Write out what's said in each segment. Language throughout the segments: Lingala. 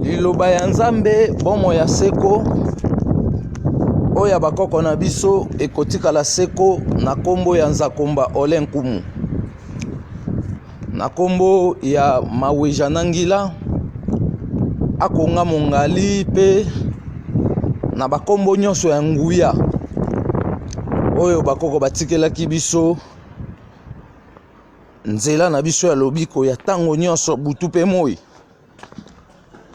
liloba ya nzambe bomo ya seko oya bakoko na biso ekotikala seko na kombo ya Nzakomba Olenkumu, na kombo ya Maweja Nangila akonga mongali pe na bakombo nyonso ya nguya oyo bakoko batikelaki biso nzela na biso ya lobiko ya tango nyonso butu pe moi.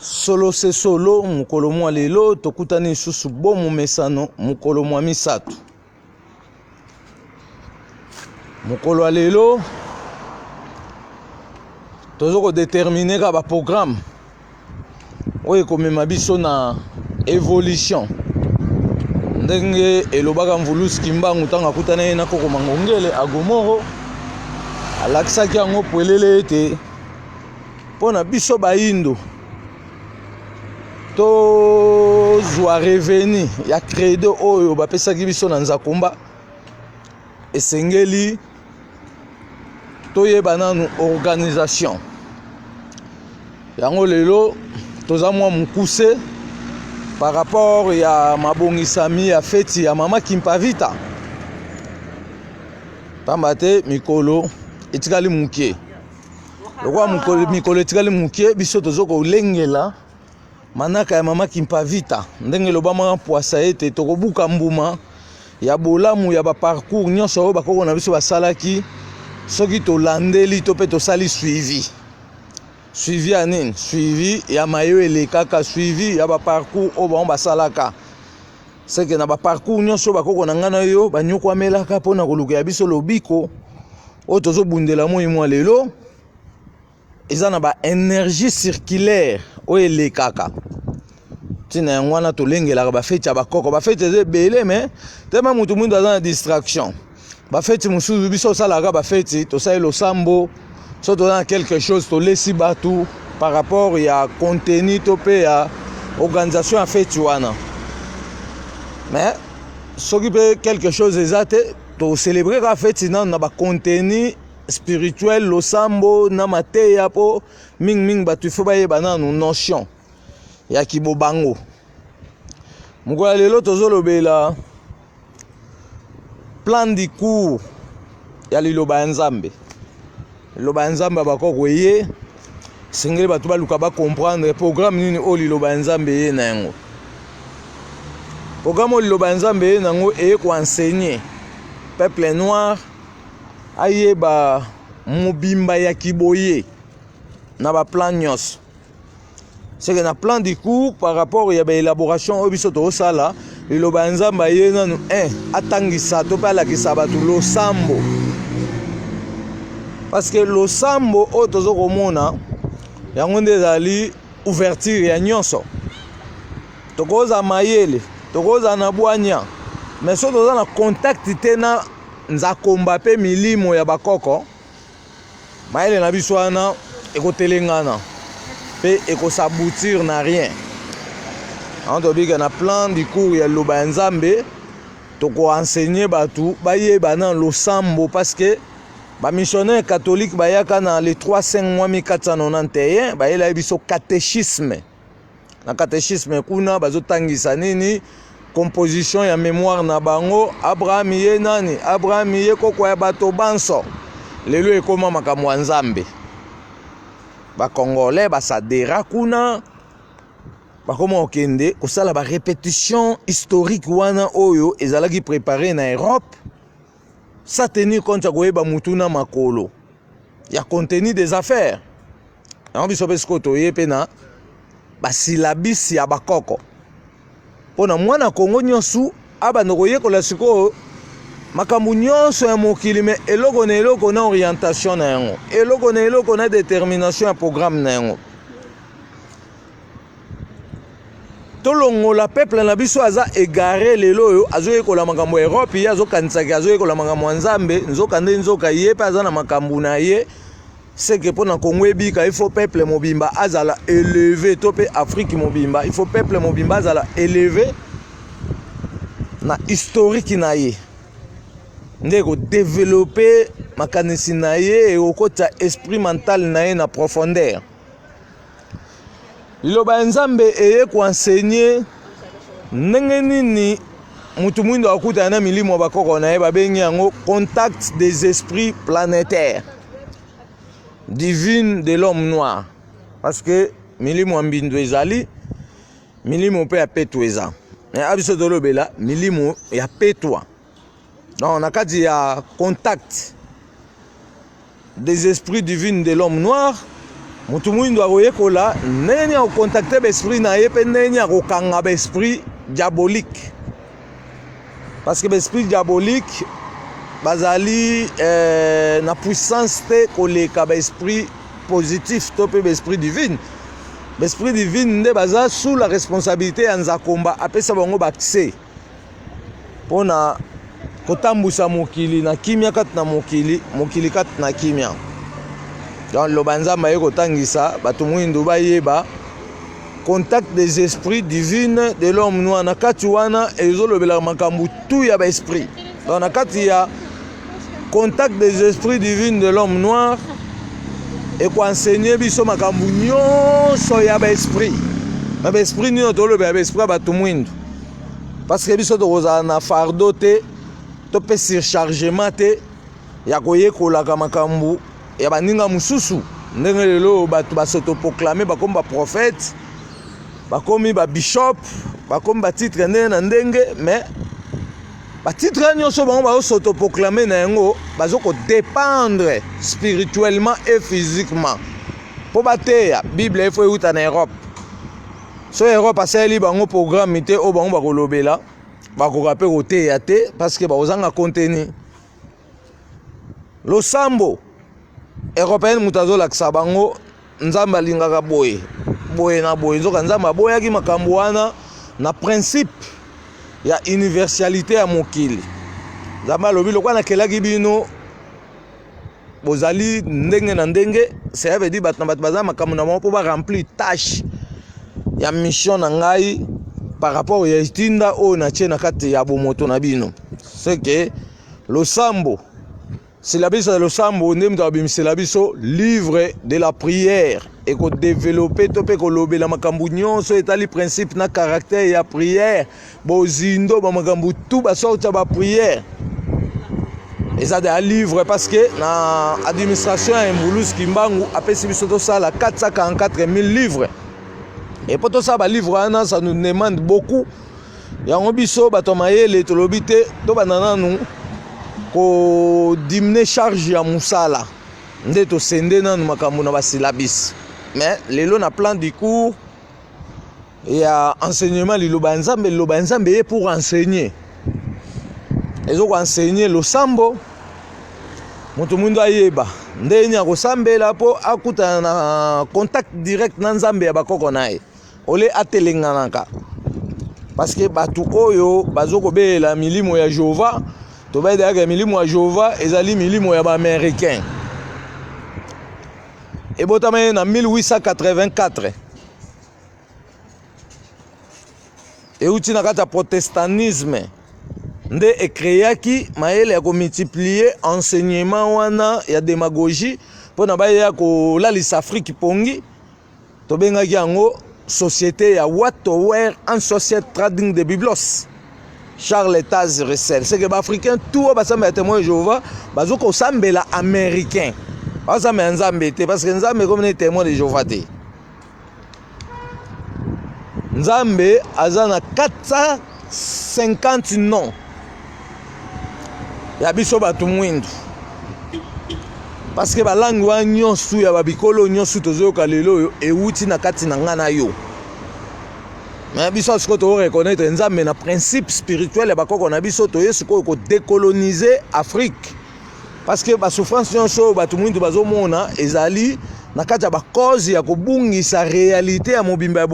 Solo se solo mukolo mwa lelo tokutani susu bomu mesano mukolo mwa misato. Mukolo wa lelo tozoko determiner ka ba programme oyo komema biso na évolution ndenge elobaka Mvuluski Mbangu tanga kutana ye na koko mangongele agomoro alakisaki yango pwelele ete pona biso baindo to zwa reveni ya credo oyo bapesaki biso na Nzakomba esengeli toyeba nanu organisation yango lelo toza mwa mukuse par rapport ya mabongisami ya feti ya mama Kimpavita pamba te mikolo etikali mukie lokwa mikolo etikali mukie biso tozoko ulengela manaka ya mama Kimpavita ndenge lobama poasa ete tokobuka mbuma ya bolamu ya ba parcours nyonso oyo bakoko na biso basalaki soki tolandeli to pe tosali suivi ya nini, suivi ya mayo elekaka, suivi ya ba parcours oyo bango basalaka seke na ba parcours nyonso bakoko na ngana yo banyoko amelaka mpona koluka ya biso lobiko oyo tozobundela moi mwa lelo eza na ba énergie circulaire oyo elekaka tina yango wana tolengelaka bafeti ya bakoko bafeti eza ebele me tema mutu mwindu aza na distraction bafeti mosusu biso osalaka bafeti tosali losambo so toza na quelque chose tolesi batu par rapport ya contenu to pe ya organisation ya feti wana mais soki pe quelque chose eza te tocelebre ka feti nanu na bacontenu spirituel losambo na mateya po mingi batu ifo bayeba nanu notion ya kibobango. Mukolo lelo tozolobela plan di cours ya liloba ya Nzambe. Liloba ya Nzambe bakoko ye sengeli batu baluka ba comprendre programme nini o liloba ya Nzambe ye na yango. Programme o liloba ya Nzambe ye na yango eye ko enseigner peuple noir ayeba mobimba ya kiboye na ba plan nyonso. C'est que na plan du cours par rapport ya ba élaboration oyo biso tosala liloba ya Nzambe ye nanu atangisa to pa la kisabatu losambo parce que losambo oyo tozokomona yango nde ezali ouverture ya nyonso tokoza mayele tokoza na bwanya mais so toza na contact te na Nzakomba pe milimo ya bakoko mayele na biso wana ekotelengana pe ekosaboutir na rien. On doit dire na plan du cours ya loba ya Nzambe toko enseigner batu bayeba na losambo parce que ba missionnaire catholique bayaka na les 3-5 mois 1491 bayela biso catéchisme na catéchisme kuna bazotangisa nini composition ya mémoire na bango Abraham ye nani Abraham ye koko ya bato banso lelo ekoma makambo ya Nzambe ba congolais basadera kuna bakoma okende kosala ba répétition historique wana oyo ezalaki préparé na Europe ça tenir compte ya koyeba mutuna makolo ya contenu des affaires yango biso pe siko toye pe na basilabisi ya bakoko mpona mwana Kongo nyonso abanda koyekola sikoyo makambo nyonso ya mokili me eloko na eloko na orientation na yango eloko na eloko na détermination ya programme na yango tolongola peuple na biso aza égaré lelo oyo azoyekola makambo ya Europe ye azokanisaki azoyekola makambo ya Nzambe nzoka nde nzoka ye pe aza na makambo na ye seke mpona Kongo ebika il faut peuple mobimba azala élevé to pe Afrique mobimba il faut peuple mobimba azala élevé na historique na ye nde ko développer makanisi na ye e okota esprit mental na ye na profondeur liloba nzambe eye kuenseigner ndenge nini mutu mwindo akuta na milimo bakoko na ye babengi yango contact des esprits planétaires divine de l'homme noir, parce que milimo mbindu ezali milimo pe ya petu eza mais abiso tolobela milimo ya petwa. Donc na kati ya contact des esprits divines de l'homme noir, mutu mwindo akoyekola ndenge ya contacter l'esprit na ye pe ndenge ya kokanga l'esprit diabolique, parce que l'esprit diabolique bazali na puissance te koleka l'esprit positif to pe l'esprit divine. L'esprit divine nde baza sous la responsabilité ya nzakomba apesa bango bakse pona kotambusa mokili na kimia kati na mokili kati na kimia. Donc loba nzambe ye kotangisa bato mwindu bayeba contact des esprits divines de l'homme noir na kati wana ezolobela makambo tu ya ba esprit. Donc na kati ya contact des esprits divines de l'homme noir et quoi enseigner biso makambo nyonso ya ba esprit. Na ba esprit nino tolobela ba esprit bato mwindu, parce que biso tokozala na fardeau te to pe surchargement te ya koyekolaka makambo ya baninga mususu ndenge lelo bato basotoproclame bakomi baprophète bakomi babishop bakomi batitre ndenge na ndenge, mais batitre nyonso bango bazosotoproclame na yango bazokodépendre spirituellement et physiquement mpo bateya bible efo euta na Europe. So Europe asali bango programme te oyo bango bakolobela bakoka mpe koteya te parce que bakozanga contenu. Losambo européenne mutu azolakisa bango nzambe alingaka boye na boye, nzoka nzambe aboyaki makambo wana na principe ya universalité ya mokili. Nzambe alobi lokwa nakelaki bino bozali ndenge na ndenge, ça veut dire bato na bato baza makambo na bango mpo baremplir tâche ya mission na ngai par rapport ya itinda oyo natie na kati ya bomoto na bino. C'est que losambo sila biso losambo nde mutu abimisela biso livre de la prière et ko développer to pe ko lobela makambo nyonso etali principe na caractère ya prière bozindo ba makambo tout ba sorta ba prière. Et ça des livre parce que na administration ya Mbulus Kimbangu apesi biso to sala 444 000 livres. Et pour tout ça ba livre ana ça nous demande beaucoup. Yango biso bato mayele to lobite to banana nous ko diminuer charge ya musala nde to sende nanu makambo na basilabis. Mais lelo na plan du cours ya enseignement liloba nzambe ye pour enseigner ezo ko enseigner losambo mutu mwindo ayeba nde nya kosambela po akuta na contact direct na nzambe ya bakoko naye ole atelenganaka, parce que batu oyo bazoko bela milimo ya Jehova to ba daka milimo ya Jehova ezali milimo ya ba américain. Et botama na 1884 et uti na kata protestantisme nde ekreaki mayele ya ko multiplier enseignement wana ya démagogie pona ba ya ko lalisa Afrique pongi to bengaki yango société ya Wattower en société trading de Biblos Charles Taz Russell. C'est que les Africains, tout le monde est témoin de Jéhovah, ils sont américains. Parce que les Nzambe comme les témoins de Jéhovah. Nzambe a 450 noms. Il y a des gens qui sont parce que la langue est ya bikolo nyonso tozoyoka lelo euti na kati na ngana yo. Mais biso siko to reconnaître nzambe na principe spirituel ya bakoko na biso to yesuko ko décoloniser Afrique, parce que ba souffrance nyonso bato mwindu bazomona ezali na kati ya ba cause ya kobungisa réalité ya mobimba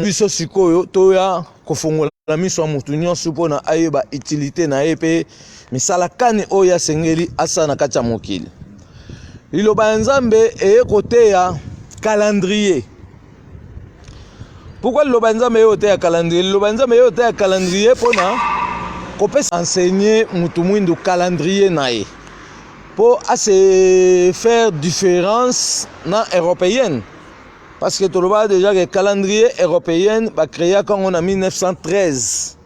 biso sikoyo to ya kofongola miso mutu nyonso pona ayeba utilité na epe misala kani oya sengeli asa na kati ya mokili. Liloba nzambe eye kote ya calendrier. Pourquoi liloba nzambe eye kote ya calendrier? Liloba nzambe eye kote ya calendrier pona kopesa enseigner mutu mwindu calendrier na ye pour se faire différence na européenne. Parce que tout le monde déjà le calendrier européen va créé quand on a 1913.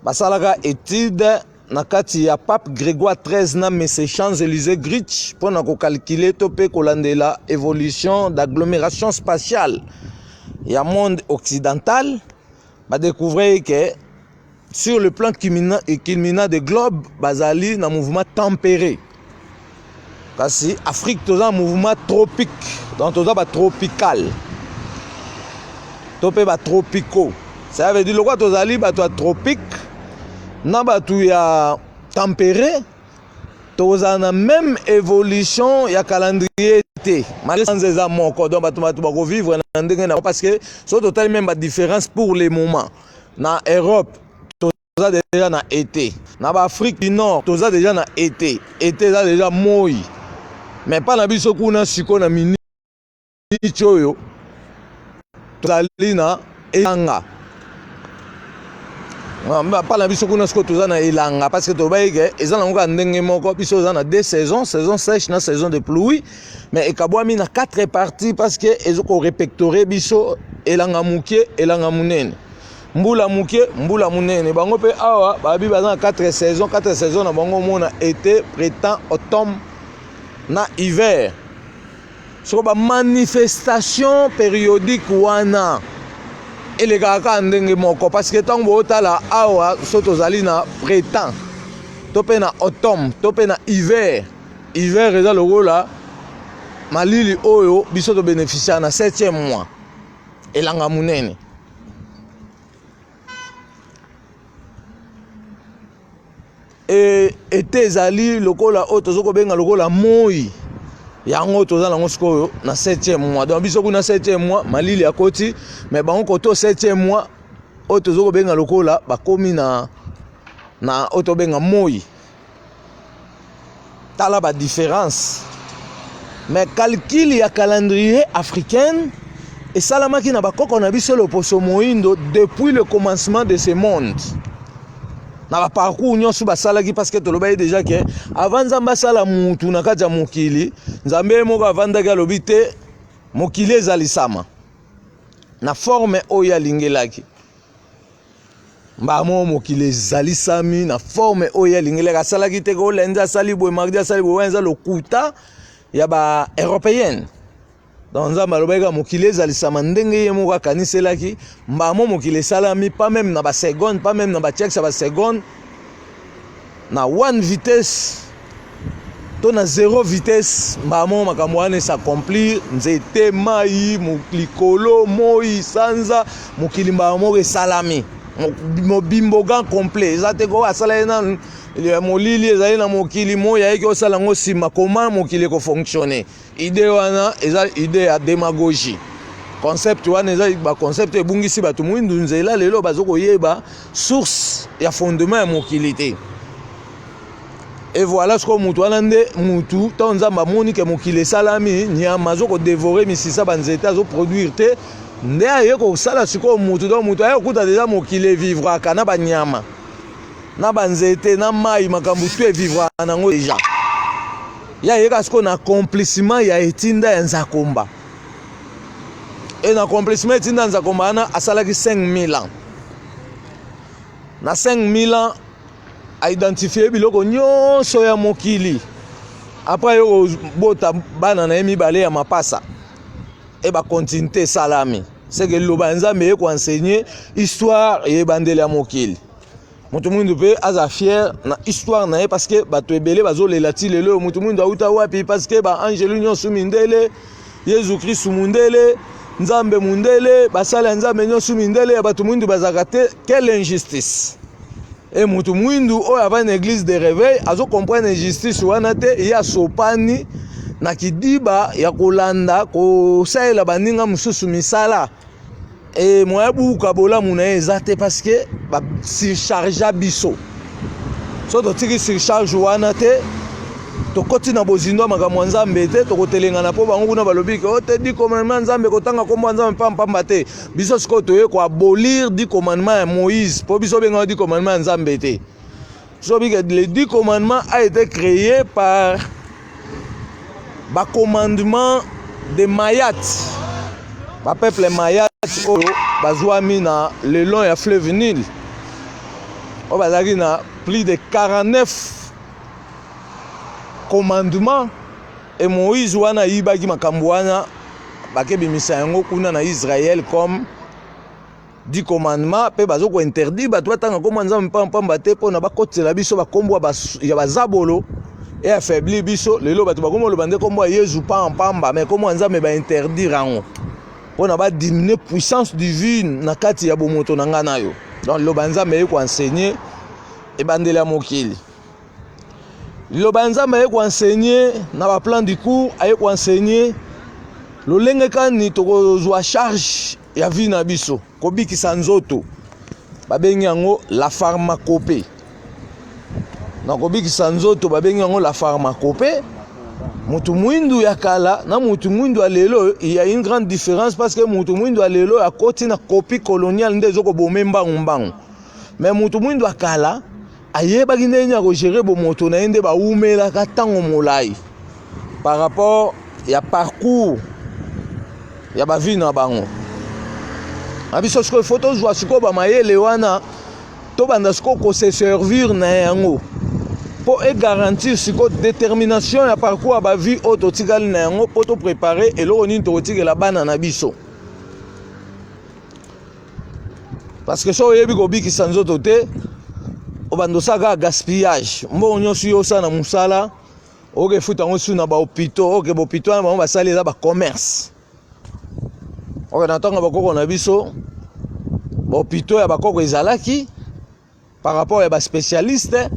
Basalaka étude nakati ya pape Grégoire XIII na Messe Champs-Élysées Grich pour na calculer topé kolandela évolution d'agglomération spatiale. Et monde occidental va découvrir que sur le plan culminant des globes bazali na mouvement tempéré. Kasi Afrique tout un mouvement tropique, donc tout ça tropical. Topé ba tropicaux. Ça veut dire le quoi tout zali ba tropique, na ba tout ya tempéré, tout ça na même évolution ya calendrier été. Malgré sans ça mon donc ba tout vivre na ndenge na parce que c'est totalement même ba différence pour les moments. Na Europe tout ça déjà na été. Na ba Afrique du Nord tout ça déjà na été. Été ça déjà moi. Mais pas na biso kuna siko na mini choyo tozali na elanga pas na biso kuna siko toza na elanga parce que tobayi ke eza nango ka ndenge moko biso eza na deux saisons, saison sèche na saison de pluie, mais ekabwami na quatre parties parce que ezoko répertorier biso elanga mukie elanga munene mbula mukie mbula munene bango pe awa babi baza na quatre saisons na bango mona été printemps automne na hiver. Sur la manifestation périodique wana et les gars ndenge moko parce que tant botala awa soto zali na printemps topé na automne topé na hiver eza le rôle là malili oyo biso to bénéficier na 7e mois elanga munene et été zali lokola o tozoko benga lokola moi yango toza nango sikoyo na 7e mois donc biso kuna 7e mois malili ya koti mais bango koto 7e mois o tozoko benga lokola bakomi na o to benga moi tala ba différence mais calcul ya calendrier africain et salamaki na bakoko na biso le poso moindo depuis le commencement de ce monde. Na ba parcours nyonso basalaki parce que tolobaye déjà que avant nzamba sala mutu na kati ya mokili nzambe moko avandaki alobi te mokili ezalisama na forme oyo alingelaki mbamo mokili ezalisami na forme oyo alingelaki asalaki te ko lenza asali boye mardi asali boye wenza lokuta ya ba européenne donc nzambe alobaki mokili ezalisama ndenge ye moko akaniselaki mbamo mokili esalami pas même na ba seconde pas même na ba tiers ba seconde na one vitesse to na zéro vitesse mbamo makambo wana s'accomplir nzete mai likolo moi sanza mokili mbamo esalami mobimbogan complet ezate ko asala na molili ezali na mokili moya yeki osala ngo sima comment mokili ko fonctionner idée wana eza idée ya démagogie concept wana eza ba concept ebungisi bato mwindu nzela lelo bazoko yeba source ya fondement ya mokili te et voilà ce que mutu wana nde mutu to nzamba moni ke mokili salami nyama zoko dévorer misisa banzeta zo produire te nde aye ko sala siko mutu do mutu aye kuta déjà mokili vivra kana banyama na banzete na mai makambu tu vivra nango déjà ya yeka siko na accomplissement ya etinda ya Nzakomba et na accomplissement etinda ya Nzakomba na asalaki 5000 ans na 5000 ans a identifié biloko nyonso ya mokili après yo bota bana na mibale ya mapasa et ba continuité salami c'est que loba nzambe ko enseigner histoire et bandele ya mokili mutu mundu pe aza fier na histoire na parce que bato ebele bazolela ti lelo mutu mundu auta wapi parce que ba angelu nyonso mindele Yesu Christ mundele nzambe mundele basala nzambe nyonso mindele ya bato mundu bazakate quelle injustice et mutu mwindu oyo ava na église de réveil azo comprendre injustice wana te ya sopani na kidiba ya kolanda kosalela baninga mususu misala et moya buka bolamu na eza te parce que ba surcharge biso so to tiki surcharge wana te to koti na bozindo makambo nzambe te to kotelenga na po bango kuna balobi ke o te di commandement nzambe kotanga kombo nzambe pamba te biso siko to ye ko abolir di commandement ya Moïse po biso benga di commandement nzambe te so bi que les 10 commandements a été créé par ba commandement de Mayat ba peuple maya oyo bazwami na le long ya fleuve Nil oyo bazalaki na plus de 49 commandements et Moïse wana yibaki makambo wana bakebimisa yango kuna na Israël comme 10 commandements pe bazoko interdit bato batanga kombo nzambe pamba te pona bakotela biso bakombo ya bazabolo et affaibli biso lelo bato bakomo lobande kombo ya Yesu pamba mais kombo nzambe ba interdire yango pona ba diminuer puissance divine na kati ya bomoto na ngana yo donc lobanzambe ko enseigner et bandela mokili lobanzambe ko enseigner na ba plan du cours ay ko enseigner lolenge kani tokozwa charge ya vie na biso kobikisa nzoto babengi yango la pharmacopée na kobikisa nzoto babengi yango la pharmacopée. Mutu mwindu ya kala na mutu mwindu ya lelo, il y a une grande différence parce que mutu mwindu ya lelo a koti na copie coloniale nde zoko bomemba mbangu. Mais mutu mwindu ya kala ayeba kinde nya ko gérer bo moto na ende ba umela ka tango molai par rapport ya parcours ya ba vie na bango. Abiso sko photo zwa siko ba mayele wana to banda sko ko se servir na yango pour garantir siko détermination ya parcours ya ba vie auto tigali na yango pour to préparer et lo ni to tigela bana na biso. Parce que so yebi ko biki sanzoto te obando saka gaspillage mbo nyosu yo sana musala oke futa ngosu na ba hôpitaux oke ba hôpitaux na ba sali za ba commerce. Oke natonga bakoko na biso ba hôpitaux ya bakoko ezalaki par rapport ya ba spécialiste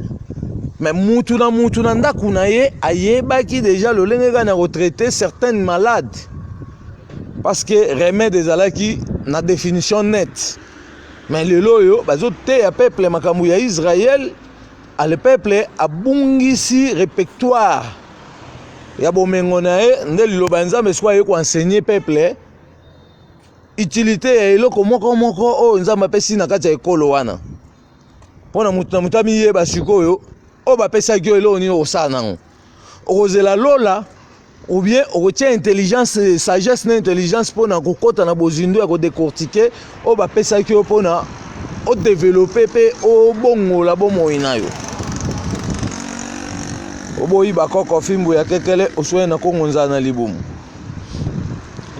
mais mutu na ndaku na ye ayebaki déjà le lenge na retraiter certaines malades parce que remède ezalaki na définition nette. Mais le loyo bazote ya peuple makambu ya Israël a le peuple abungisi répertoire ya bomengo na ye nde lobanza mais soit ko enseigner peuple utilité ya eloko moko o nzamba pesi na kati ya ekolo wana pona mutu na mutami ye basikoyo o ba pesa kyo elo ni osana ngo okozela lola ou bien on retient intelligence sagesse na intelligence pour na kokota na bozindo ya ko décortiquer o ba pesa ki pour na o développer pe o bongo la bomo inayo o boyi ba koko fimbu ya kekele oswe na kongonza na libumu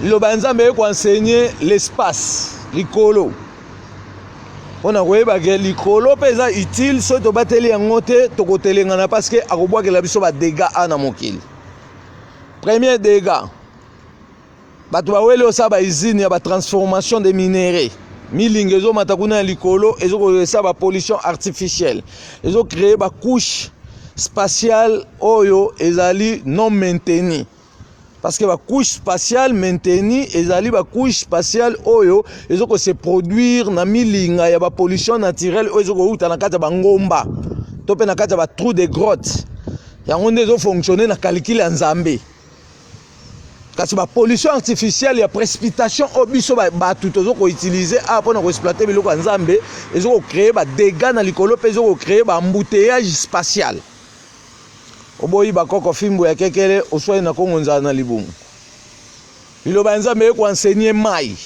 lo banzambe ko enseigner l'espace likolo on a koyeba ke likolo peza utile so to bateli yango te to kotelengana parce que akobwa ke la biso ba dégâts ana mokili. Premier dégât, bato bawele osaba usine ya ba transformation des minéraux. Milingi ezo matakuna likolo ezo ko ba pollution artificielle. Ezo créer ba couche spatiale oyo ezali non maintenue. Parce que ba couche spatiale maintenue ezali ba couche spatiale oyo ezo ko se produire na milinga ya ba pollution naturelle oyo ezo ko uta na kata ba ngomba. To pe na kata ba trou de grotte. Yango nde ezo fonctionner na calcul ya Nzambe. Kasi ba pollution artificielle ya précipitation obiso ba tutozo ko utiliser pour na ko exploiter biloko ya Nzambe ezo ko créer ba dégâts na likolo pe ezo ko créer ba embouteillage spatial. Oboyi ba koko fimbo ya kekele oswai na kongonza na libumu. Biloba Nzambe ko enseigner mai.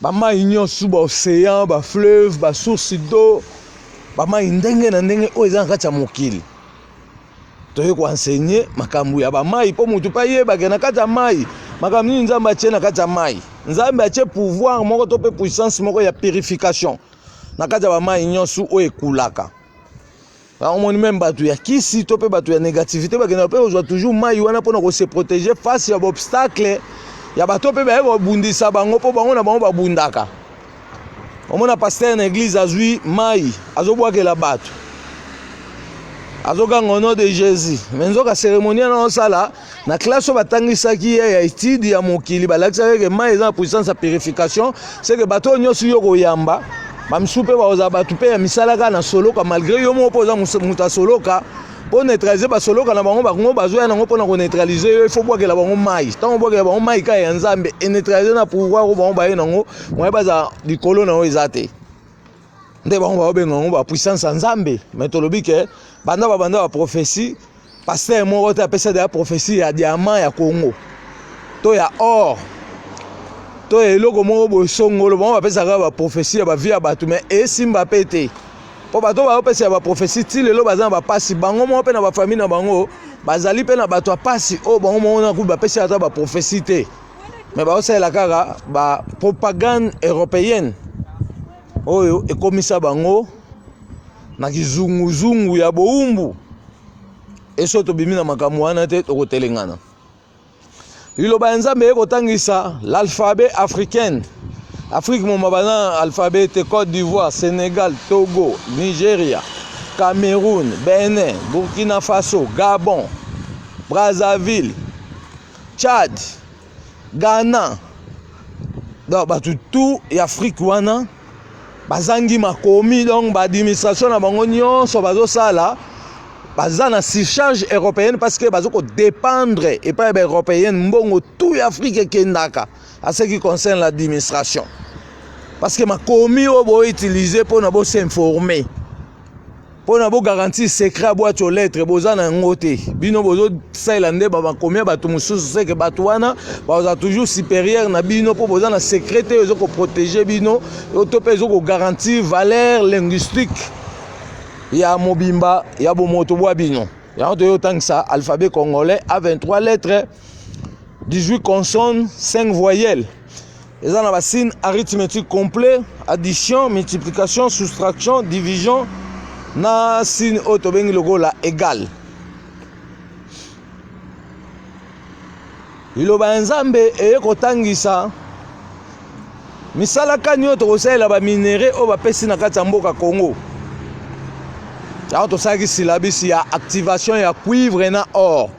Ba mai nyosu ba océan, ba fleuve, ba source d'eau, ba mai ndenge na ndenge o eza kati ya mokili. Toye ko enseigner makambu ya ba mai po mutu pa yeba ke na kati ya mai makambu ni Nzambe atie na kati ya mai. Nzambe atie pouvoir moko to pe puissance moko ya purification na kati ya ba mai nyosu o ekulaka. On moni même batu ya kisi to pe batu ya négativité ba kena pe ozwa toujours mai wana pona ko se protéger face ya obstacle ya bato pe ba ko bundisa bango po bango na bango ba bundaka. Omona pasteur na église azui mai azobwakela bato azoganga au nom de Jésus. Menzoka cérémonie na osala na classe batangisaki ya étude ya mokili balakisa ke mai eza puissance ya purification c'est que bato nyosu yo koyamba bamsupe baoza batu pe ya misalaka na soloka malgré yo mo poza muta soloka pour neutraliser ba soloka na bango bango bazoya nango pona ko neutraliser yo il faut bwakela bango mai tango bwakela bango mai ka ya Nzambe et neutraliser na pouvoir ko bango baye nango mo baza likolo na o ezate nde bango ba obenga ngo ba puissance ya Nzambe mais tolobi ke banda ba prophétie pasteur moko te apesa de la prophétie ya diamant ya Congo to ya or to eloko moko bosongolo bango bapesaka baprophétie ya bavie ya bato mais esimba mpe te mpo bato baopesa ya baprophétie ti lelo baza na bapasi bango moko mpe na bafamille na bango bazali mpe na bato ya pasi oyo bango moko nakubi bapesi ata baprophétie te mais baosalela kaka bapropagande européenne oyo ekomisa bango na kizunguzungu ya bowumbu eso tobimi na makambo wana te tokotelengana liloba ya nzambe ekotangisa l'alphabet africaine Afrique moma bana alphabet te Côte d'Ivoire, Sénégal, Togo, Nigeria, Cameroun, Bénin, Burkina Faso, Gabon, Brazzaville, Tchad, Ghana. Donc batu tout et Afrique wana bazangi makomi donc ba administration na bango nyonso bazosala baza na surcharge européenne parce que bazoko dépendre et pas européenne mbongo tout Afrique ekendaka à ce qui concerne l'administration parce que makomi obo utiliser pour na bo s'informer pour na bo garantir secret boîte aux lettres boza na ngote bino bozo sailande ba makomi ba to mususu c'est que bato wana baza toujours supérieur na bino pour boza na secret te ezoko protéger bino to pe ezoko garantir valeur linguistique ya mobimba ya bomoto bwa bino ya to yotangisa alphabet congolais a 23 lettres 18 consonnes 5 voyelles. Ils ont un signe arithmétique complet, addition, multiplication, soustraction, division, na signe autobengi logo la égal. Liloba nzambe ekotangisa misala kanyo to kosala ba minéraux o ba pesi na kati ya mboka Congo. Ya to saki syllabus ya activation ya cuivre na or.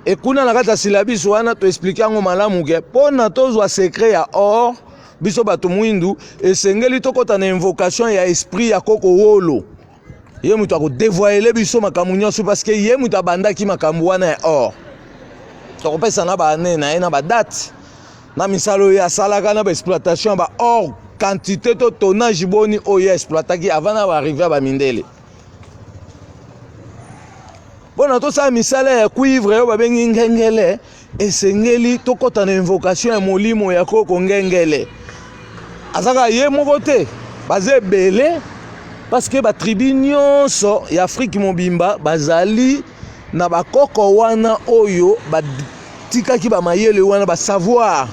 Et kuna na kata syllabus wana to expliquer ngo malamu ke pona tozwa secret ya or biso bato mwindu esengeli tokota na invocation ya esprit ya koko wolo ye mutu ako dévoiler biso makambo nyonso parce que ye mutu abandaki makambo wana ya or tokopesa na bane na ye na badate na misalo ya salaka na ba exploitation ba or quantité to tonnage boni oyo exploitaki avant na ba arriver ba mindele. Bona to sa misala ya cuivre yo babengi ngengele esengeli tokota na invocation ya molimo ya koko ngengele azaka ye moko te baze belé parce que ba tribu nyonso ya Afrique mobimba bazali na bakoko wana oyo batikaki ba mayele wana ba savoir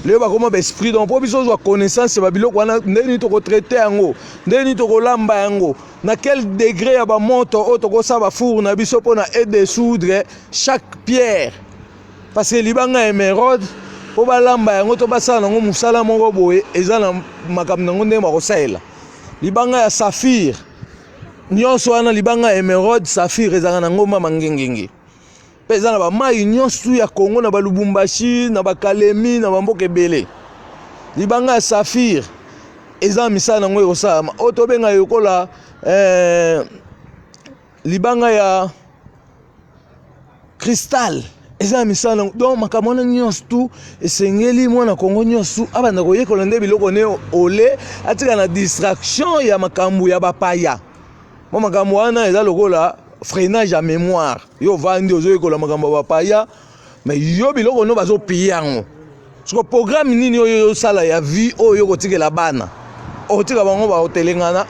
le ba comment ba esprit donc po biso zwa connaissance ba biloko wana ndeni to ko traiter yango ndeni to ko lamba yango na quel degré ya ba moto o to ko sa ba four na biso pona et dessoudre chaque pierre parce que libanga émeraude po ba lamba yango to ba sala ngo musala moko boye eza na makambo nango ndenge ba ko saela libanga ya saphir nyonso wana libanga émeraude saphir ezanga na ngoma mangengengi peza na ba mai nyonso ya Congo na ba Lubumbashi na ba Kalemi na ba mboka ebele libanga ya saphir eza misala ngo ekosama o to benga yokola libanga ya cristal eza misala donc makambo nyonso tu esengeli mwana Congo nyonso abanda koyekola nde biloko ne ole atika na distraction ya makambo ya bapaya mo makambo wana eza lokola freinage à mémoire yo vandi ozoyekola makambo bapaya mais yo biloko no bazo piyango parce que programme nini oyo sala ya vie oyo kotikela bana otika bango ba hotelengana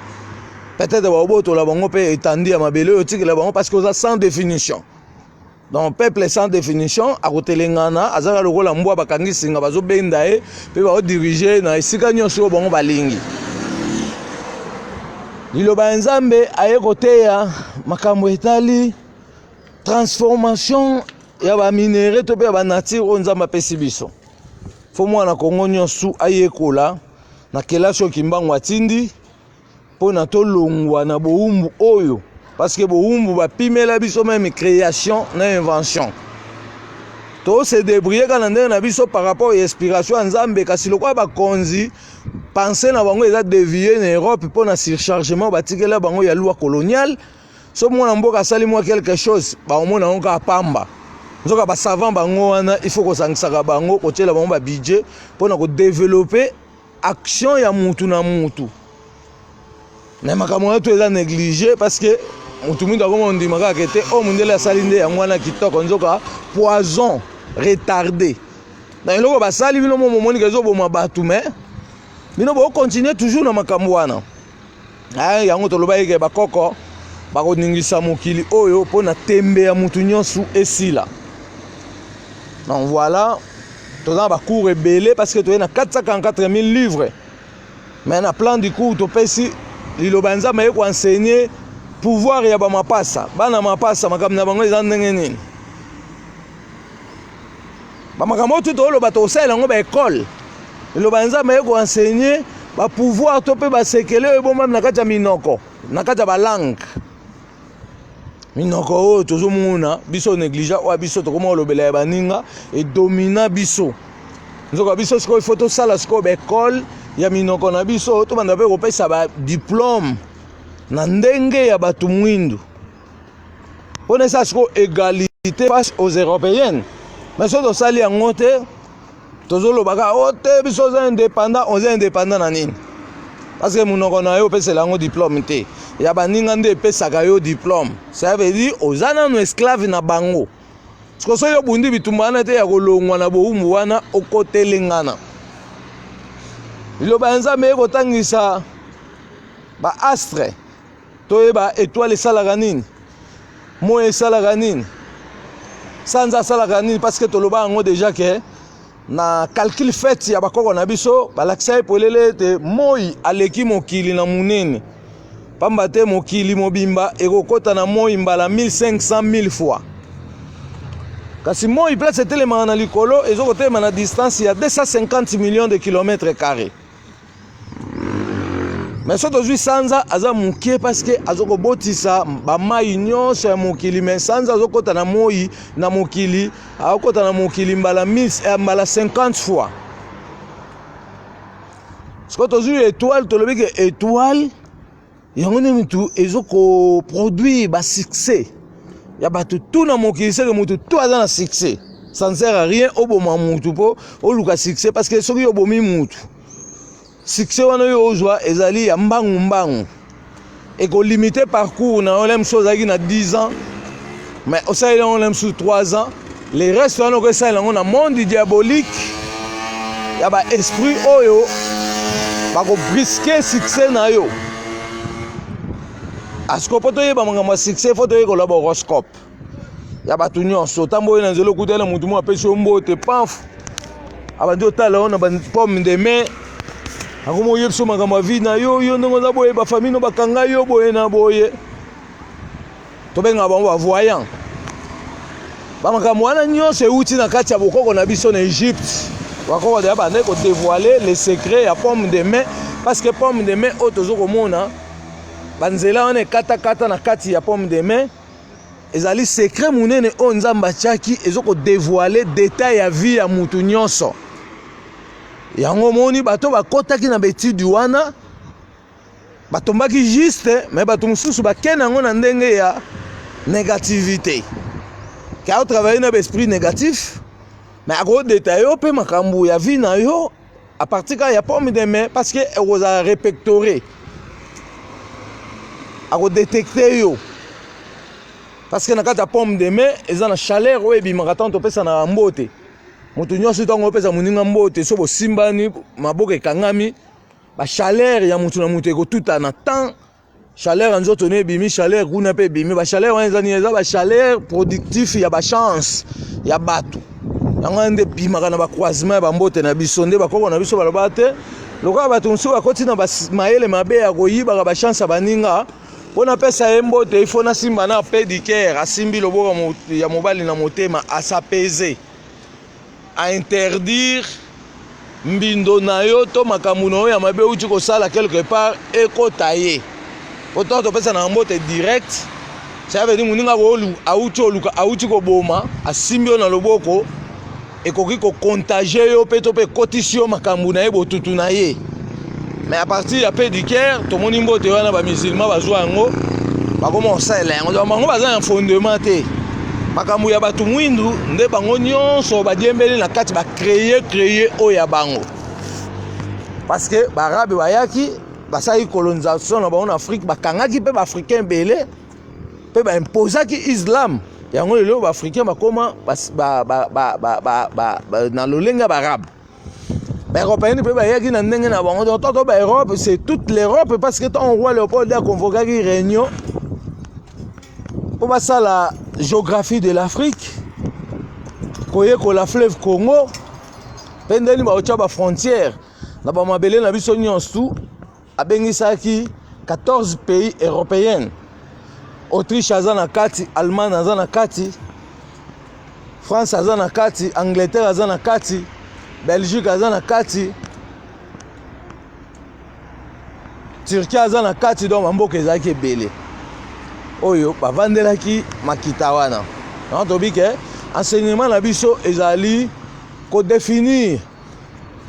peut-être ba obotola bango pe étandi ya mabele otikela bango parce que ça sans définition donc peuple sans définition a kotelengana azaka lokola mbwa bakangisinga bazo benda e pe ba diriger na esika nyonso bango balingi liloba nzambe ayekoteya makambo etali transformation ya ba minéraux to pe ba nature o nzambe apesi biso fo mwana Kongo nyonso ayekola na kelasi kimbango atindi pona to longwa na boumbu oyo parce que boumbu bapimela biso même création na invention to se débrouiller kana ndenge na biso par rapport à inspiration nzambe kasi lokwa bakonzi penser na bango eza dévier na Europe pona surchargement batikela bango ya loi coloniale so mwana mboka sali mwa quelque chose ba omona onka pamba nzoka ba savant bango wana il faut ko sangisaka bango ko tela bango ba budget pona ko développer action ya mutu na mutu na makambo wana to eza négligé parce que mutu mwinda ko mondi makaka te o mundele asali nde ya mwana kitoko nzoka poison retardé na eloko basali bino momoni kezo boma batu mais bino bo continuer toujours na makambo wana yango toloba yeke bakoko bakoningisa mokili oyo pona tembe ya mutu nyonso esila. Donc voilà, toza ba cours ebele parce que toye na 444 000 livres. Mais na plan du cours topesi liloba nzambe ye ko enseigner pouvoir ya ba mapasa. Bana mapasa makambo na bango eza ndenge nini? Ba makambo tout oloba to osala ngo ba école. Liloba nzambe ye ko enseigner ba pouvoir to pe ba sekele eboma na kati ya minoko, na kati ya ba langue. Minoko oyo tozomona biso négligent oyo biso tokoma olobela ya baninga et domina biso. Nzoka biso sikoyo faut tosala sikoyo ba école ya minoko na biso to banda pe kopesa ba diplôme na ndenge ya bato mwindu. On est ça sikoyo égalité face aux européennes. Mais so tosali yango te tozolobaka o te biso oza indépendant, on est indépendant na nini? Parce que monoko na yo pesa lango diplôme te. Ya baninga nde pesaka yo diplôme. Ça veut dire ozana no esclave na bango. Siko so yo bundi bitumbana te ya kolongwa na boumbu wana okotelengana. Liloba nzambe ekotangisa ba astre to ba étoile esalaka nini? Mo esalaka nini? Sanza esalaka nini? Parce que toloba yango déjà que na calcul fait ya bakoko na biso balakisa epolele te moi aleki mokili na munene. Pamba te mokili mobimba ekokota na moi mbala 1500 000 fois. Kasi moi place etelema na likolo ezokotelema na distance ya 250 millions de kilomètres carrés. Mais soto zui sanza aza mukie parce que azoko botisa ba mai nyonso ya mokili, mais sanza azokota na moi na mokili akota na mokili mbala 50 fois. Soto zui étoile to lobike étoile yango ne mutu ezoko produire ba succès. Ya batu tout na mokili c'est que mutu tout aza na succès. Ça ne sert à rien oboma mutu po oluka succès parce que soki obomi mutu succès wana yo ozwa ezali ya mbangu mbangu. Et ko limiter parcours na olem chose aki na 10 ans. Mais osali on olem sur 3 ans. Les restes wana ko sala on a monde diabolique. Ya ba esprit oyo ba ko brisquer succès na yo. Asko poto yeba mangama succès faut to yeko la horoscope. Ya ba tunyo so tambo na nzelo kutela mutu mo apesi mbote paf. Abandi otala ona ba pomme de main. Akomo yebso makama vie na yo ndongo za boye ba famille no bakanga yo boye na boye. To benga ba voyant. Ba makama wana nyonso euti na kati ya bokoko na biso na Egypte. Bakoko de ba ndeko dévoiler les secrets ya pomme de main parce que pomme de main otozo komona banzela wana kata na kati ya pomme de main ezali secret munene o nzamba chaki ezoko dévoiler détail ya vie ya mutu nyonso. Yango moni bato bakotaki na betidi wana batombaki juste mais bato mususu bakena yango na ndenge ya négativité. Car travailler na esprit négatif mais ako détailler pe makambo ya vie na yo à partir ya pomme de main parce que vous a répertorié ako détecter yo parce que na kata pomme de main eza na chaleur o ebimaka tanto pesa na mbote. Mutu nyonso tango pesa muninga mbote so bo simbani maboko ekangami ba chaleur ya mutu na mutu ekotuta na temps chaleur nzoto ne bimi chaleur kuna pe bimi ba chaleur wana eza ba chaleur productif ya ba chance ya batu yango nde bimaka na ba croisement ba mbote na biso nde bakoko na biso baloba te lokola batu nso bakoti na ba mayele mabe ya koyiba ba chance baninga pona pesa mbote il faut na simba na pédicure asimbi loboko ya mobali na motema asapaiser à interdire mbindo na yo to makambo na yo ya mabe uti kosala quelque part ekotaye autant to pesa na mbote direct ça veut dire muninga ko auti oluka auti ko boma asimbi na loboko ekoki ko contager yo pe to pe kotisio makambo na ye botutu na ye. Mais à partir ya pédicure to moni mbote wana ba musulman bazwa ngo bakoma osala yango bango baza un fondement te. Makambo ya batu mwindu nde bango nyonso badiembeli na kati ba créer oya bango. Parce que barabe bayaki basali colonisation na bango na Afrique bakangaki pe ba africain belé pe ba imposaki islam yango lelo ba africain bakoma na lolenga barabe ba européen pe ba yaki na ndenge na bango donc ba Europe c'est toute l'Europe parce que ton roi Léopold a convoqué une réunion pour ça la géographie de l'Afrique koye ko la fleuve Congo pendeni ba ocha ba frontière na ba mabele na biso nyonso abengisaki 14 pays européens. Autriche azana kati, Allemagne azana kati, France azana kati, Angleterre azana kati, Belgique azana kati, Turquie azana kati, donc mamboka ezaki ebele. Oyo bavandelaki makita wana. Donc tobi ke enseignement na biso ezali ko définir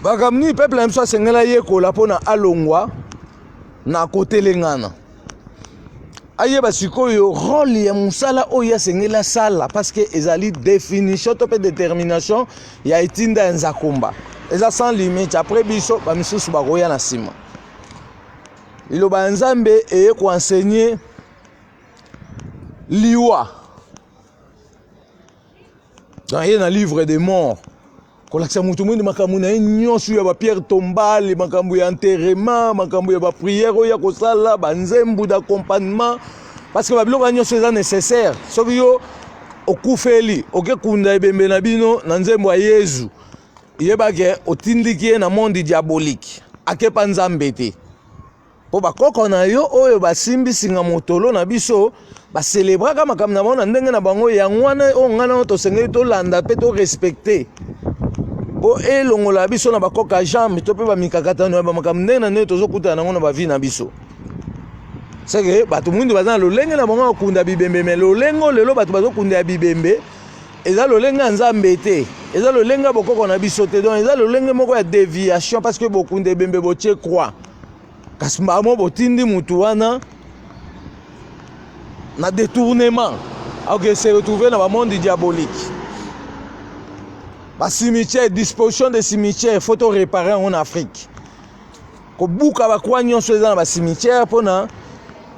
bakamni peuple na biso asengela yekola pona alongwa na kotelengana. Ayeba sikoyo rôle ya musala oyo asengela sala parce que ezali définition to pe détermination ya itinda nzakumba. Eza sans limite après biso ba misusu bakoya na sima. Liloba nzambe eye ko enseigner liwa. Dans un livre des morts. Kolakisa mutu mwindi makambo na nyonso ya ba pierre tombale, makambo ya enterrement, makambo ya ba prière oya kosala, ba nzembu d'accompagnement parce que ba biloko nyonso eza nécessaire. Soki yo okufeli, okekunda ebembe na bino na nzembo ya Yesu. Yebake otindiki na monde diabolique. Akepa nzambe te. Po bakoko na yo oyo basimbi singa motolo na biso ba célébrer kama na mona ndenge na bango ya ngwana o ngana to sengeli to landa pe to respecter. Po elongola biso na bakoka jambe to pe ba mikakata no ba makamne na ne tozokuta na ngona ba vie na biso. C'est que bato mwindi bazana lolenge na bango okunda bibembe mais lolengo lelo bato bazokunda bibembe eza lolenga nzambe te. Eza lolenga bokoko na biso te donc eza lolenge moko ya déviation parce que bokunda bibembe botie croix. Kasi mamo botindi mutu wana na détournement ok se retrouver dans le monde diabolique. Ba cimetière, disposition de cimetière, faut to réparer en Afrique. Ko buka ba kwa nyonso eza na ba cimetière pona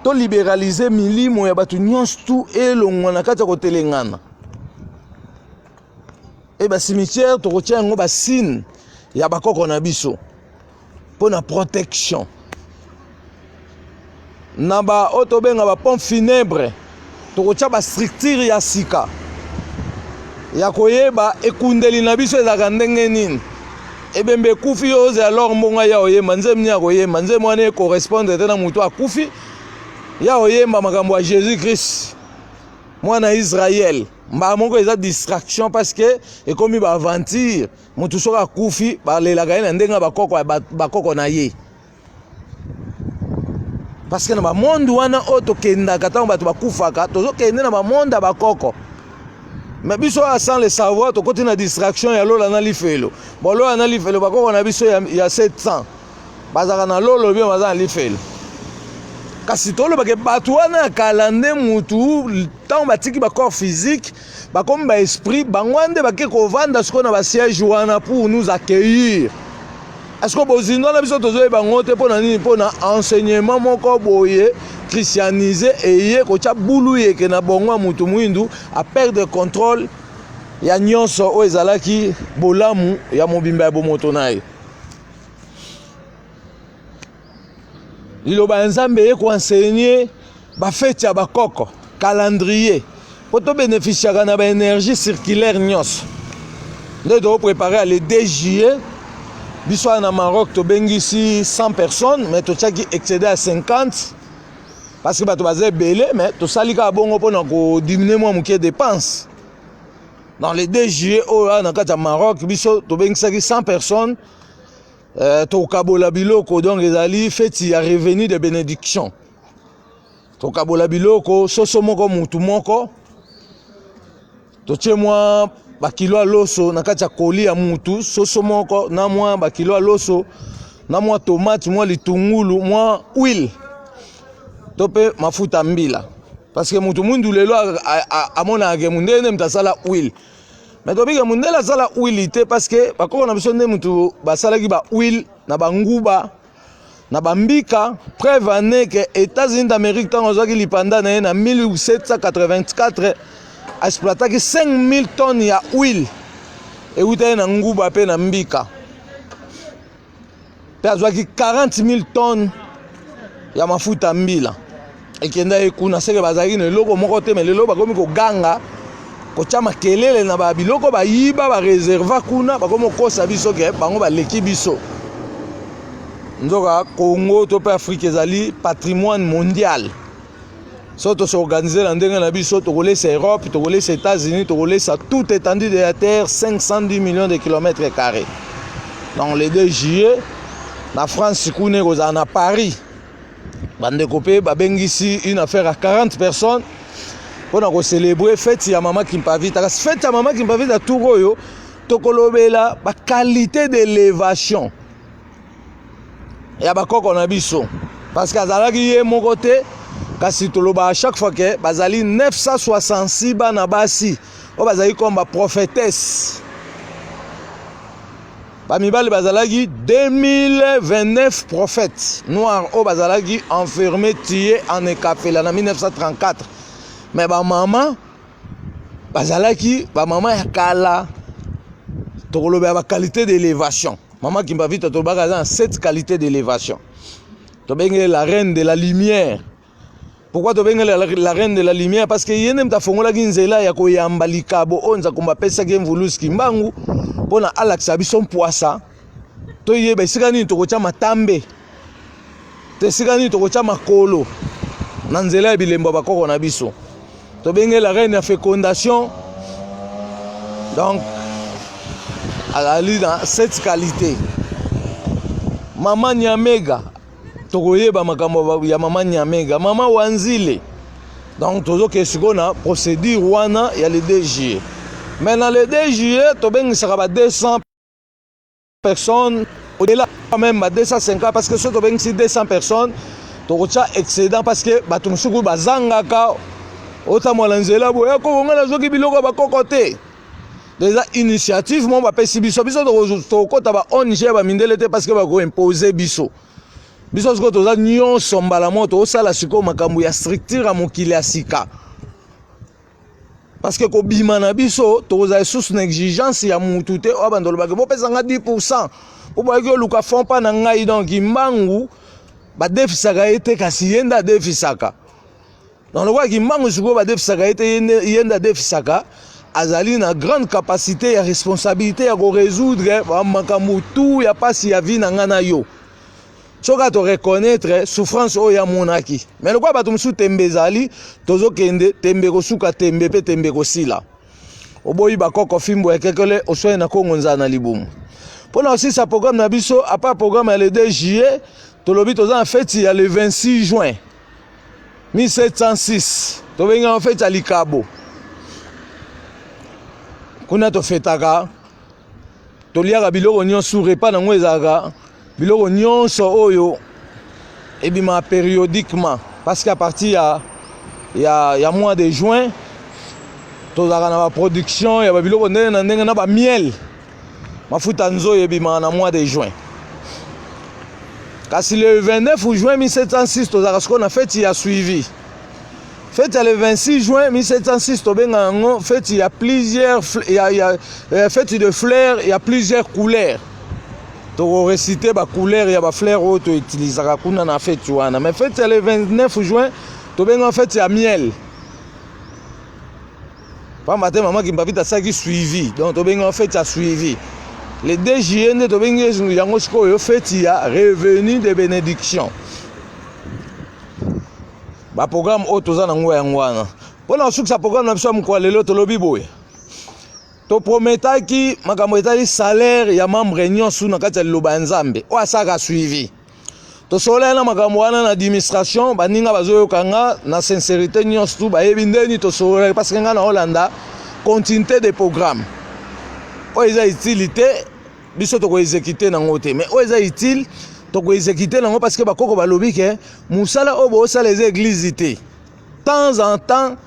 to libéraliser milimo ya batu nyonso tout elongwa na kati ya kotelengana. E ba cimetière to kotia ngo ba signe ya bakoko na biso pona protection. Naba otobenga ba pompe funèbre to kotia ba structure ya sika. Ya koyeba ekundeli na biso ezaka ndenge nini ebembe kufi oze alors mbonga ya oyemba nzemni ya koyemba nzemwe wana correspondre te na mutu akufi ya oyemba makambo ya Jésus Christ mwana Israël mba moko eza distraction parce que ekomi ba aventure mutu soka akufi balelaka ye na ndenge bakoko na ye parce que na ba monde wana o tokendaka ntango bato bakufaka tozokende na ba monde ya bakoko. Mais biso sans le savoir to côté na distraction ya lola na lifelo bon lola na lifelo bakoko na biso ya 700 bazaka na lolo bien bazana lifelo kasi tolo bake bato wana kalande mutu tant batiki ba corps physique ba comme ba esprit bangwande bake ko vanda siko na ba siège wana pour nous accueillir. Est-ce que bozindo na biso tozo e bangote pona nini pona enseignement moko boye christianisé et yé kocha bulu yeke na bongo mutu mwindu a perdre contrôle ya nyonso o ezalaki bolamu ya mobimba ya bomoto naye. Liloba nzambe ye ko enseigner ba fête ya bakoko calendrier poto bénéficier na ba énergie circulaire nyonso. Nde do préparer le 2 juillet biso na Maroc to bengisi 100 personnes mais to tchaki excédé à 50 parce que bato bazé belé mais to salika bongo pona ko diminuer moi mukie dépense. Dans les 2 juillet au na kata Maroc biso to bengisaki 100 personnes to kabola biloko donc ezali fête ya revenu de bénédiction. To kabola biloko soso moko mutu moko to tche moi bakilo ya loso na kati ya koli ya mutu soso moko na mwa bakilo ya loso na mwa tomate mwa litungulu mwa huile tope mafuta mbila parce que mutu mundu lelo amona ake mundene mtasala huile mais tobika mundela sala huile te parce que bakoko na biso nde mutu basalaki ba huile na banguba na bambika preuve ane que États-Unis d'Amérique tango zaki lipanda na ye na 1784 exploitaki 5000 tonnes ya huile eutaki na nguba pe na mbika pe azwaki 40 000 tonnes ya mafuta mbila ekenda ekuna seke bazalaki na eloko moko te me lelo bakomi koganga kotia makelele na babiloko bayiba bareserva kuna bakomi kokosa biso ke bango baleki biso nzoka Congo to pe Afrique ezali patrimoine mondial so tosorganize na ndenge na biso tokolesa Europe tokolesa États-Unis tokolesa toute étendue de la terre 510 millions de kilomètres carrés dans le 2 juillet na France kuna kozala na Paris bandeko pe babengisi une affaire à 40 personnes pour célébrer fête ya Mama Kimpavita. La fête ya Mama Kimpavita tout oyo tokolobela ba qualité d'élévation ya bakoko na biso parce que azalaki ye moko te kasi toloba à chaque fois que bazali 966 bana basi o bazali comme ba prophétesse bamibali bazalaki 2029 prophètes noirs o bazalaki enfermés tués en Ekapela en 1934 mais ba maman bazalaki ba maman ya kala tokoloba ba qualité d'élévation Mama Kimpavita tolobaka dans cette qualité d'élévation tobengele la reine de la lumière. Pourquoi tobengele la reine de la lumière? Parce que yene mtafongolaki nzela ya koyamba likabo onza kumbapesaki mvuluski mbangu mpona alakisa biso mpoasa toyeba esika nini tokotia matambe te esika nini tokotia makolo na nzela ya bilembo bakoko na biso tobengele la reine ya fécondation. Donc azali dans cette qualité. Mama Nyamega tokoyeba makambo ya Mama Nyamega, Mama Wanzile. Donc tozoke sikona procédure wana ya le 2 juillet. Mais dans le 2 juillet tobengisaka ba 200 personnes au-delà même ba 250 parce que so tobengisi 200 personnes tokotia excédent parce que bato musuku bazangaka otamwala nzela boya ko ngana zoki biloko bakoko te. Déjà initiative mon ba pesi biso tokota ba ONG ba mindele te parce que ba ko imposer biso sko toza nyonso mbala moto osala siko makambo ya structure mokili ya sika parce que ko bima na biso toza sous une exigence ya mutu te o bandolo ba bo pesanga 10% o ba ko luka fond pa na ngai donc imbangu ba defisaka ete kasi yenda defisaka dans le roi imbangu siko ba defisaka ete yenda defisaka azali na grande capacité ya responsabilité ya ko résoudre makambo tout ya pasi ya vie na ngana yo soka to reconnaître souffrance o ya monaki mais le quoi bato musu tembezali tozo kende tembe ko suka tembe pe tembe ko sila oboyi bakoko fimbo ekekele osoye na Kongo nzana libumu pona aussi sa programme na biso à part programme le 2 juillet tolobi toza en fête ya le 26 juin 1706 to benga en fête ya Likabo kuna to fetaka toliaka biloko nyonso repas nango ezaka biloko nyonso oyo ebima périodiquement parce qu'à partir ya mois de juin tozaka na ba production ya ba biloko ndenge na ndenge na ba miel mafuta nzoyo ebima na mois de juin kasi le 29 juin 1706 tozaka siko na fête ya suivi. Fête le 26 juin 1706 tobenga ngo fête il y a plusieurs fête de fleurs, il y a plusieurs couleurs. To réciter ba couleurs ya ba fleurs o to utiliser kuna na fête wana. Mais fête le 29 juin tobenga fête ya miel. Pas matin Mama Kimpavita ça qui suivi. Donc tobenga fête ya suivi. Le 2 juillet tobenga yango siko yo fête ya revenu de bénédiction. Ba programme otoza na ngwa yangwana pona sukisa programme na biso mukwa lelo tolobi boye to prometaki makambo etali salaire ya membre nyonso na kati ya liloba ya Nzambe o asaka suivi to sola na makambo wana na administration baninga bazoyokanga na sincérité nyonso bayebi ndeni to sola parce que nga na Hollanda continuité des programmes o eza utilité biso to ko exécuter na ngote mais o eza utile toko exécuter nango parce que bakoko balobi ke musala obo osala les églises te temps en temps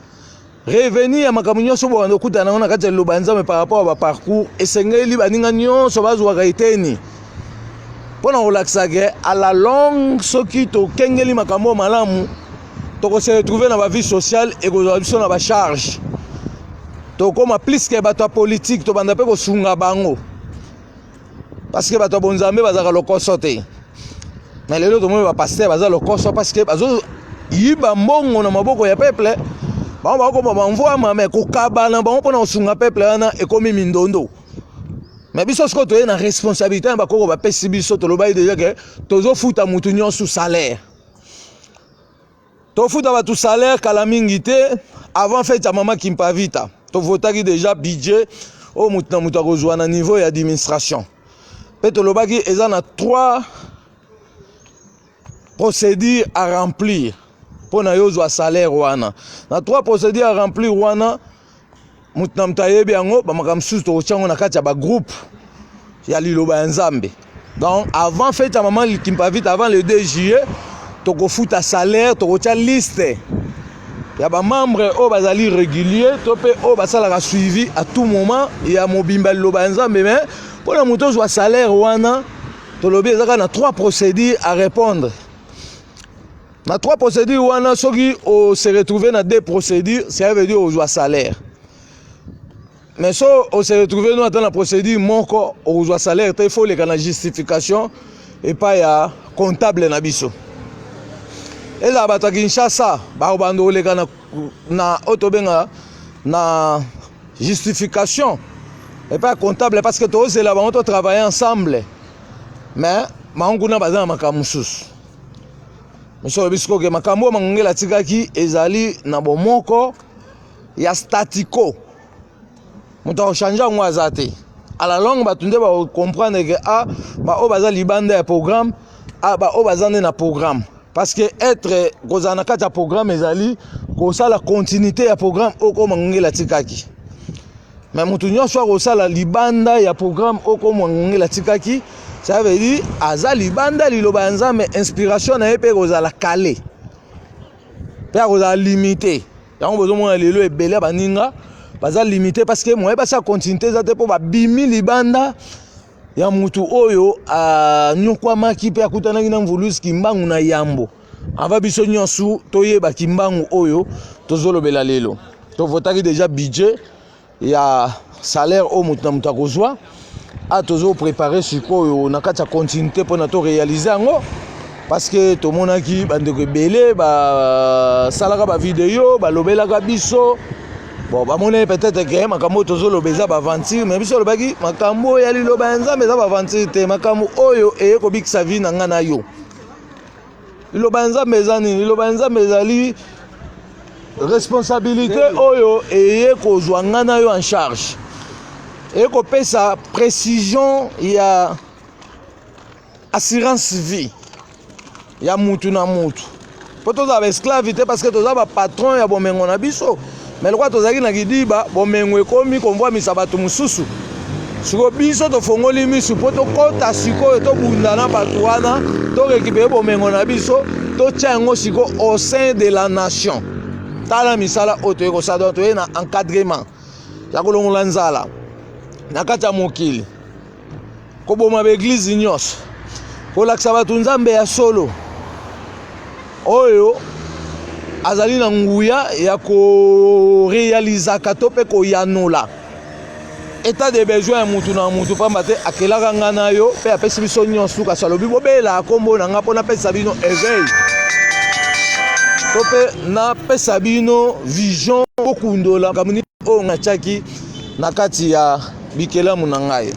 revenir ya makambo nyonso bo ndokuta nango na kati ya liloba Nzambe par rapport à ba parcours esengeli baninga nyonso bazwaka iteni pona kolakisa ke à la longue soki tokengeli makambo malamu toko se retrouver na ba vie sociale et kozwa biso na ba charge tokoma plus que bato politique to banda pe ko sunga bango parce que bato bonzambe bazaka lokoso te mais lelo to mo ba pasteur baza lokoso parce que bazo yiba mbongo na maboko ya peuple bango bakoma banvwa mais ko kabana bango pona kosunga peuple wana ekomi mindondo mais biso siko to na responsabilité ba ko ba pesi biso to loba déjà que tozo futa mutu nyonso salaire to futa ba tout salaire kala mingi te avant fait ya mama Kimpavita to votaki déjà budget au mutu na mutu akozwa na niveau ya administration pe to lobaki eza na 3 procédures à remplir pour na yozwa salaire wana na 3 procédures à remplir wana mutu na mutayebi yango ba makamsusu to chango na kati ya ba groupe ya liloba ya Nzambe donc avant fait ya mama Kimpavita avant le 2 juillet to ko futa salaire to ko tia liste ya ba membre o bazali régulier to pe o basala suivi à tout moment ya mobimba liloba ya Nzambe mais pour la mutu zwa salaire wana to lobi ezaka na 3 procédures à répondre na 3 procédures wana soki o se retrouver na 2 procédures ça veut dire o zwa salaire mais so on se retrouve dans la procédure moko o zwa salaire te faut les kana justification et pas ya comptable na biso et là bato Kinshasa ba bando le kana na otobenga na justification et pas comptable parce que tous là on to travailler ensemble mais manguna bazana makamusus monsieur bisko ke makambo mangela tikaki ezali na bomoko ya statico muta changer ngwa zate à la longue batunde ba comprendre que ba o baza libanda ya programme ba o bazane na programme parce que être kozana kata programme ezali ko sala continuité ya programme oko mangela tikaki mais mutu nyonso ko sala libanda ya programme oko mangela tikaki ça veut dire aza libanda liloba Nzambe inspiration na epe kozala calé pe kozala limité yango bozo mona lelo ebele baninga baza limité parce que moi basa continuité za te po ba bimi libanda ya mutu oyo a nyokwa ki pe akutana na mvulusi kimbangu na yambo ava biso nyonso toyeba kimbangu oyo tozolobela lelo to votaki déjà budget ya salaire o mutu na mutu akozwa a tozo préparer sikoyo na kati ya continuité pour na to réaliser yango parce que to monaki bandeko belé ba salaka ba vidéo ba lobelaka biso bon ba mona peut-être que makambo tozo lobeza ba aventure mais biso lobaki makambo ya liloba Nzambe za ba aventure te makambo oyo eye ko bikisa vie na ngana yo liloba Nzambe ezani liloba Nzambe ezali responsabilité oyo eye ko zwa ngana yo en charge et qu'on paie sa précision il y a assurance vie il y a mutu na mutu pour tous les esclaves parce que tous les patrons ya bomengo na biso mais le quoi tous les na kidiba bomengo ekomi konvoi misabatu mususu siko biso to fongoli misu po to kota siko to bundana batu wana to récupérer bomengo na biso to tiango siko au sein de la nation tala misala oto eko sa donc na encadrement ya kolongola nzala na kati ya mokili koboma ba église nyonso kolakisa bato Nzambe ya solo oyo azali na nguya ya ko réalisaka to pe ko yanola état de besoin ya mutu na mutu pamba te akelaka nga na yo pe apesi biso nyonso kasi alobi bobela kombo na nga mpona pesa bino éveil to pe na pesa bino vision okundola kamuni oyo ngatiaki na kati ya bikelamu na ngai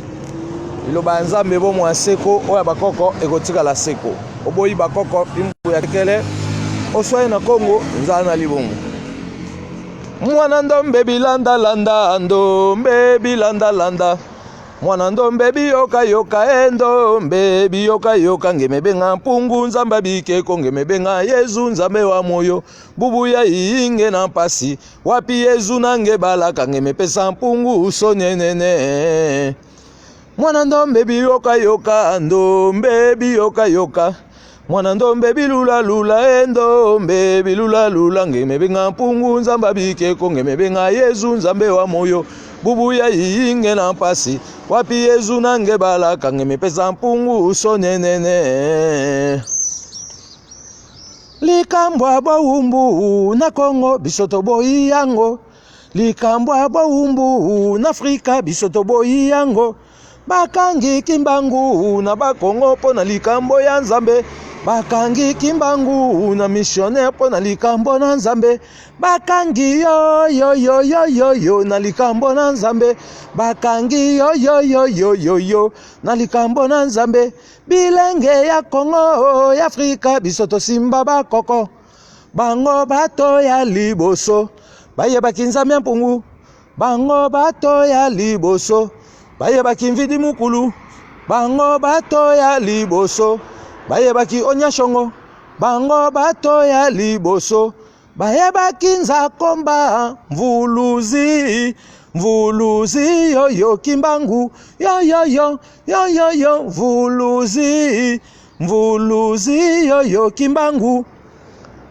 liloba Nzambe bo mwa seko oya bakoko ekotikala seko oboyi bakoko imbu ya kele oswaye na Kongo nzala na libongo mwana ndombe bilanda landa ndombe bilanda landa mwana ndombe biyoka yoka ndombe biyoka yoka ngemebenga mpungu Nzamba bikeko ngemebenga Yesu Nzambe wa moyo bubu ya inge na mpasi wapi Yesu nange balaka ngemepesa mpungu usonyenene mwana ndombe biyoka yoka ndombe biyoka yoka mwana ndombe bilula lula ndombe bilula lula ngemebenga mpungu Nzamba bikeko ngemebenga Yesu Nzambe wa moyo bubu ya inge na mpasi wapi Yesu nange balaka ngemepesa mpungu usonyenene likambwa bawumbu na Kongo biso toboyi yango likambwa boumbu na Afrika biso toboyi yango bakangi kimbangu na bakongo po na likambo ya Nzambe bakangi kimbangu na missionnaire po na likambo na Nzambe bakangi yo na likambo na Nzambe bakangi yo na likambo na Nzambe bilenge ya Kongo ya Afrika biso tosimba bakoko bango bato ya liboso bayebaki Nzambe mpungu bango bato ya liboso bayebaki mvidi mukulu bango bato ya liboso bayebaki onyashongo bango bato ya liboso bayebaki nzakomba mvuluzi yoyo kimbangu yo mvuluzi yoyo kimbangu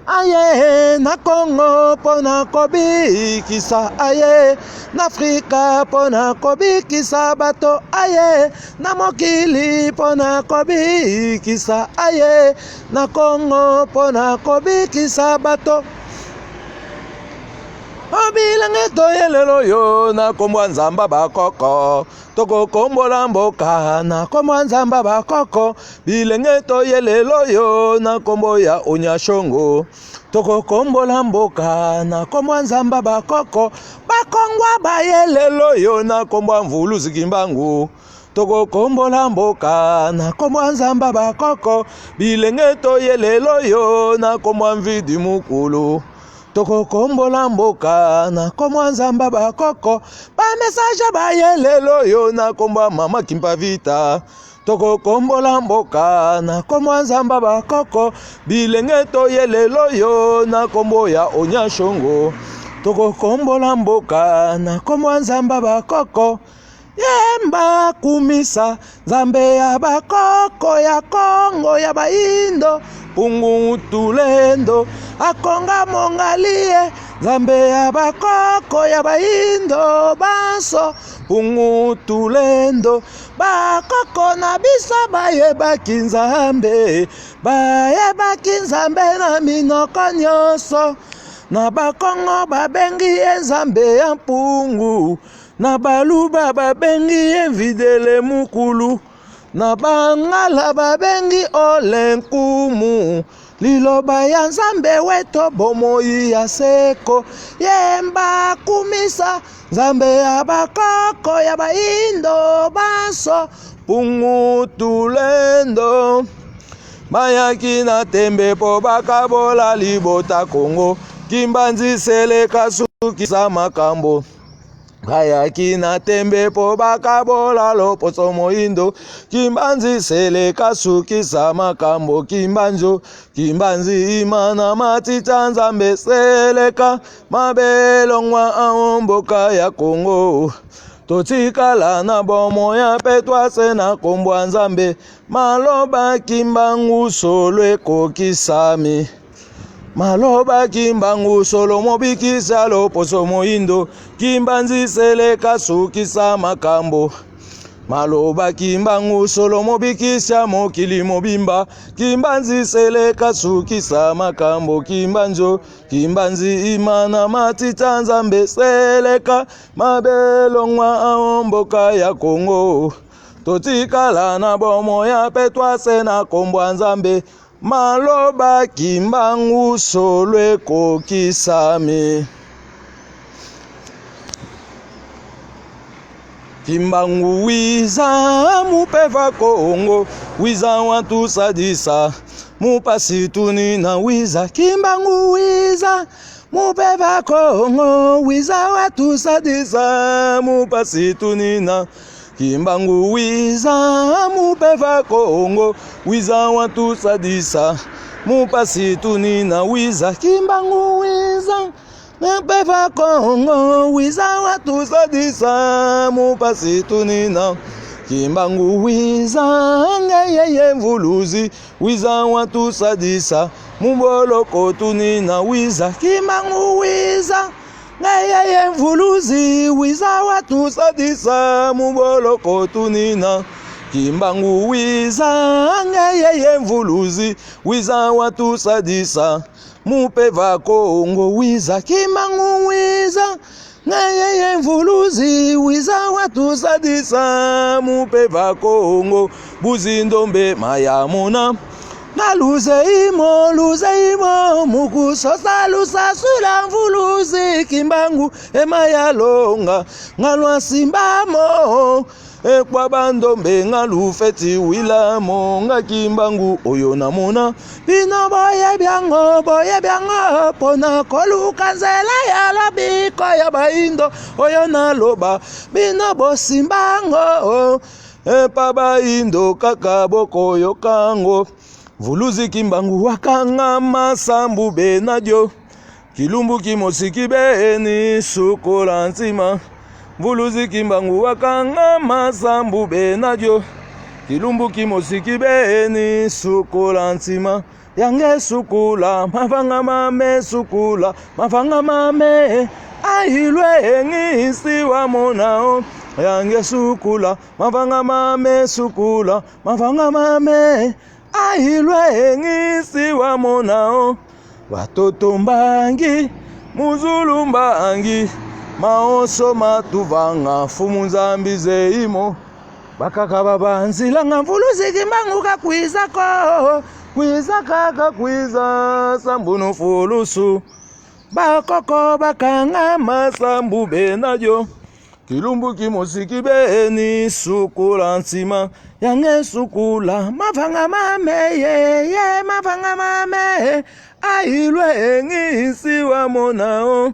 aye na Kongo pona kobikisa aye na Afrika pona kobikisa bato aye na mokili pona kobikisa aye na Kongo pona kobikisa bato obilange toyelelo yo na kombo Nzamba bakoko toko kombola mboka na kombo Nzamba bakoko bilenge toyelelo yo na kombo ya Onyashongo toko kombola mboka na kombo Nzamba bakoko bakongwa bayelelo yo na kombo Mvuluzi kimbangu toko kombola mboka na kombo Nzamba bakoko bilenge toyelelo yo na kombo Mvidi mukulu toko kombola mboka na kombo Nzamba bakoko ba message bayelelo yo na kombo Mama Kimpavita toko kombola mboka na kombo Nzamba bakoko bilenge toyelelo yo na kombo ya Onyashongo toko kombola mboka na kombo Nzamba bakoko yemba kumisa Nzambe ya bakoko ya Kongo ya baindo pungu tulendo akonga mongalie Nzambe ya bakoko ya baindo baso pungu tulendo bakoko na biso bayebaki Nzambe na minoko nyonso na bakongo babengi Nzambe ya mpungu na baluba babengi Videle mukulu na bangala babengi Olenkumu liloba ya Nzambe weto bomoi ya seko yemba kumisa Nzambe ya bakoko ya baindo baso pungu tulendo bayaki na tembe po bakabola libota Kongo kimbanzi seleka sukisa makambo bayaki na tembe po bakabola loposo moindo kimbanzi seleka sukisa makambo kimbanzi imana matita Nzambe seleka mabelongwa aomboka ya Kongo totikala na bomo ya petwase na kombo Nzambe maloba kimbangu solo ekokisami maloba kimbangu solo mobikisa loposo moindo kimbanzi seleka sukisa makambo maloba kimbangu solo mobikisa mokili mobimba kimbanzi seleka sukisa makambo kimbanzi imana matita Nzambe seleka mabelongwa aomboka ya Kongo totikala na bomo ya petwase na kombo Nzambe maloba kimbangu solo ekokisami kimbangu wiza mupeva Kongo wiza watu sadisa mupasi tuni na wiza kimbangu wiza mupeva Kongo wiza watu sadisa mupasi tuni na kimbangu wiza mupeva Kongo wiza watu sadisa mupasi tuni na wiza kimbangu wiza mupeva Kongo wiza watu sadisa mupasi tuni na kimbangu wiza ngeyeye mvuluzi wiza watu sadisa muboloko tuni na wiza kimbangu wiza ngeyeye mvuluzi wiza watu sadisa muboloko tunina kimbangu wiza ngeyeye mvuluzi wiza watu sadisa mupeva Kongo wiza kimbangu wiza ngayeye mvuluzi wiza watu sadisa mupeva Kongo buzindombe mayamuna na luze imo mukusosa lusasula mvuluzi kimbangu emayalonga ngalwa simbamo ekwa bandombe ngalufeti wilamo nga kimbangu oyo namona bino boye byango pona koluka nzela ya lobiko ya baindo oyo naloba bino bosimbango epa baindo kaka boko yokango vuluzi kimbangu wakanga masambu benadio kilumbu kimosiki beni sukola nzima vuluzi kimbangu wakanga masambu benadio kilumbu kimosiki beni sukola nzima yange sukula mavanga mame ailwe ngisi wa monao yange sukula mavanga mame ailwe ngisi wa monao watoto mbangi muzulu mbangi maoso matuvanga fumu nzambi zeimo bakaka babanzilanga mvuluzi kimbangu kwiza kaka kwiza sambuno fulusu bakoko bakanga masambu benadio kilumbu kimosiki beni sukula nzima yange sukula mavanga mame ailwe ngisi wa monao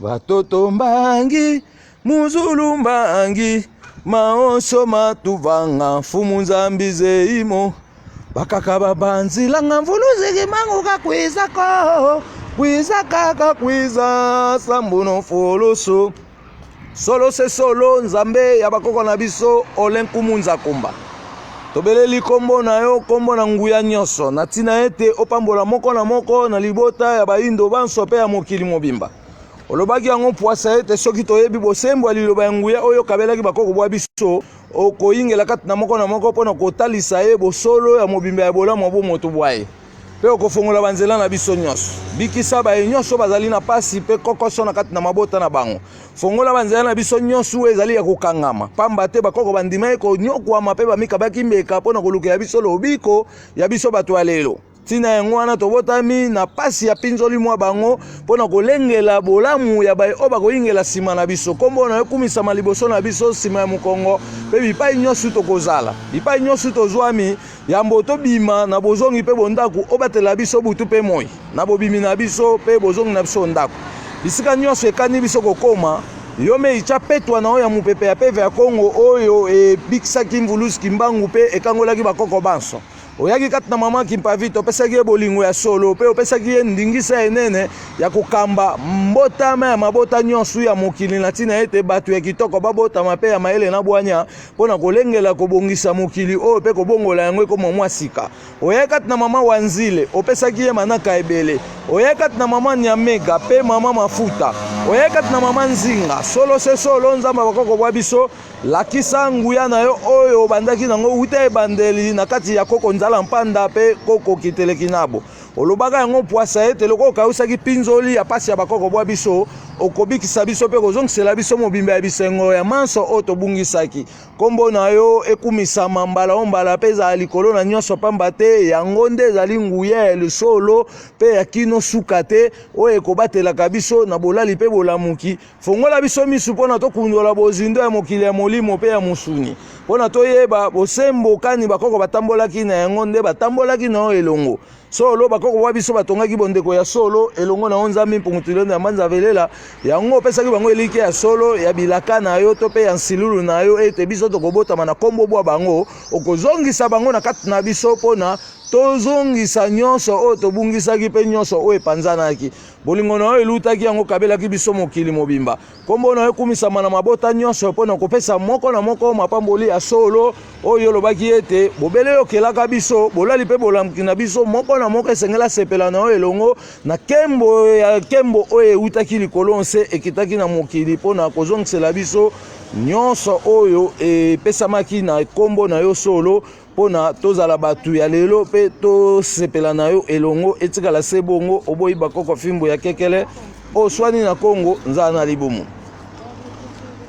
watoto mbangi muzulu mbangi maoso matuvanga fumu nzambi zeimo bakaka babanzilanga mvuluzi kimbangu kwiza kaka kwiza sambuno fulusu solo se solo nzambe ya bakoko na biso olenkumunza kumba tobeleli kombo na yo kombo na nguya nyonso na tina ete opambola moko na moko na libota ya baindo banso pe ya mokili mobimba olobaki yango poasa ete soki toyebi bosembo ya liloba ya nguya oyo kabelaki bakoko bwa biso okoyingela kati na moko mpona kotalisa ye bosolo ya mobimba ya bolamu abo moto bwaye pe okofongola banzela na biso nyonso bikisa baye nyonso bazali na pasi pe kokoso na kati na mabota na bango fongola banzela na biso nyonso ezali ya kokangama pamba te bakoko bandima ekonyokwama pe bamikabaki mbeka mpona kolukela biso lobiko ya biso bato ya lelo tina yango wana tobotami na pasi ya pinzoli mwa bango mpona kolengela bolamu ya baye oyo bakoyingela nsima na biso kombo na ekumisama liboso na biso nsima ya mokongo mpe bipai nyonso tokozala bipai nyonso tozwami yambo tobima na bozongi mpe bondaku obatela biso butu mpe moi na bobimi na biso mpe bozongi na biso ndako bisika nyonso ekani biso kokoma yo me itya petwa na oyo ya mopepe ya peve ya Kongo oyo ebikisaki mvuluzi kimbangu mpe ekangolaki bakoko banso oyaki kati na mama kimpavito opesaki ye bolingo ya solo pe opesaki ye ndingisa enene ya kokamba mbotama ya mabota nyonso ya mokili na tina ete bato ya kitoko babotama pe ya mayele na bwanya mpona kolengela kobongisa mokili oyo pe kobongola yango ekoma mwa sika oyaki kati na mama Wanzile opesaki ye manaka ebele oyaki kati na mama Nyamega pe mama Mafuta oyaki kati na mama Nzinga solo se solo nzambe bakoko bwa biso lakisa nguya na yo oyo bandaki nango uta ebandeli na kati ya koko nzala mpanda pe koko kiteleki nabo olobaka yango poasa ete loko okausaki pinzoli ya pasi ya bakoko bwa biso okobikisa biso pe kozongisela biso mobimba ya bisengo ya manso oyo tobungisaki kombo na yo ekumisama mbala o mbala pe ezala likolo na nyonso pamba te yango nde ezali nguya ya lisolo pe ya kino suka te oyo ekobatelaka biso na bolali pe bolamuki fongola biso misu mpona tokundola bozindo ya mokili ya molimo pe ya musuni mpona toyeba bosembo kani bakoko batambolaki na yango nde batambolaki na oyo elongo solo bakoko bwa biso batongaki bondeko ya solo elongo na nzambe mpungutulendo ya manzavelela yango opesaki bango eliki ya solo ya bilaka na yo to pe ya nsilulu na yo ete biso tokobotama na kombo bwa bango okozongisa bango na kati na biso mpona tozongisa nyonso oyo tobungisaki pe nyonso oyo epanzanaki bolingo na oyo elutaki yango kabelaki biso mokili mobimba kombo na oyo ekumisama na mabota nyonso mpona kopesa moko na moko mapamboli ya solo oyo olobaki ete bobele yokelaka biso bolali pe bolamuki na biso moko na moko esengela sepela na oyo elongo na kembo oyo eutaki likolo nse ekitaki na mokili mpona kozongisela biso nyonso oyo epesamaki na kombo na yo solo pona tozala batu ya lelo pe tosepela na yo elongo etikala se bongo oboyi bakoko fimbo ya kekele oswani na Kongo nzala na libumu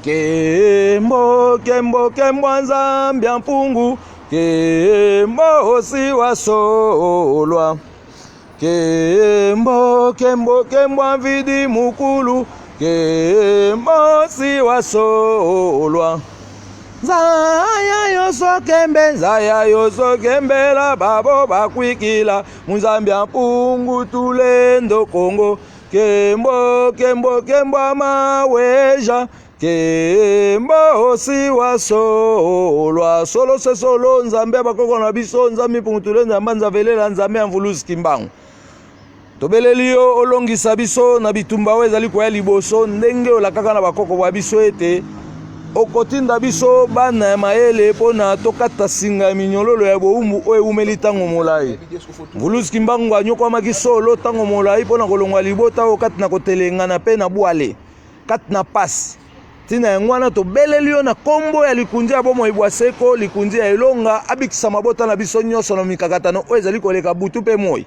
Kembo kembo kembo nzambi ya mpungu, kembo si wasolwa. Kembo kembo kembo vidi mukulu, kembo si wasolwa. Zaya yoso kembe la babo bakwikila, munzambi ya mpungu tulendo Kongo. Kembo kembo kembo maweja, kembo si wasolwa. Solo se solo nzambe bakoko na biso, nzambi mpungu tulendo mbanza velela nzambe ya mvuluzi kimbangu. Tobeleli yo olongisa biso na bitumba we ezali koya liboso ndenge olakaka na bakoko bwa biso ete okotinda biso bana ya mayele pona tokata singa ya minyololo ya boumbu oyo ewumeli ntango molai. Mvuluzi kimbangu anyokwamaki solo ntango molai pona kolongwa libota oyo kati na kotelengana pe na bwale kati na pasi. Tina yango wana tobeleli yo na kombo ya likunzi ya bomoi bwa seko, likunzi ya elonga abikisa mabota na biso nyonso na mikakatano oyo ezali koleka butu pe moi.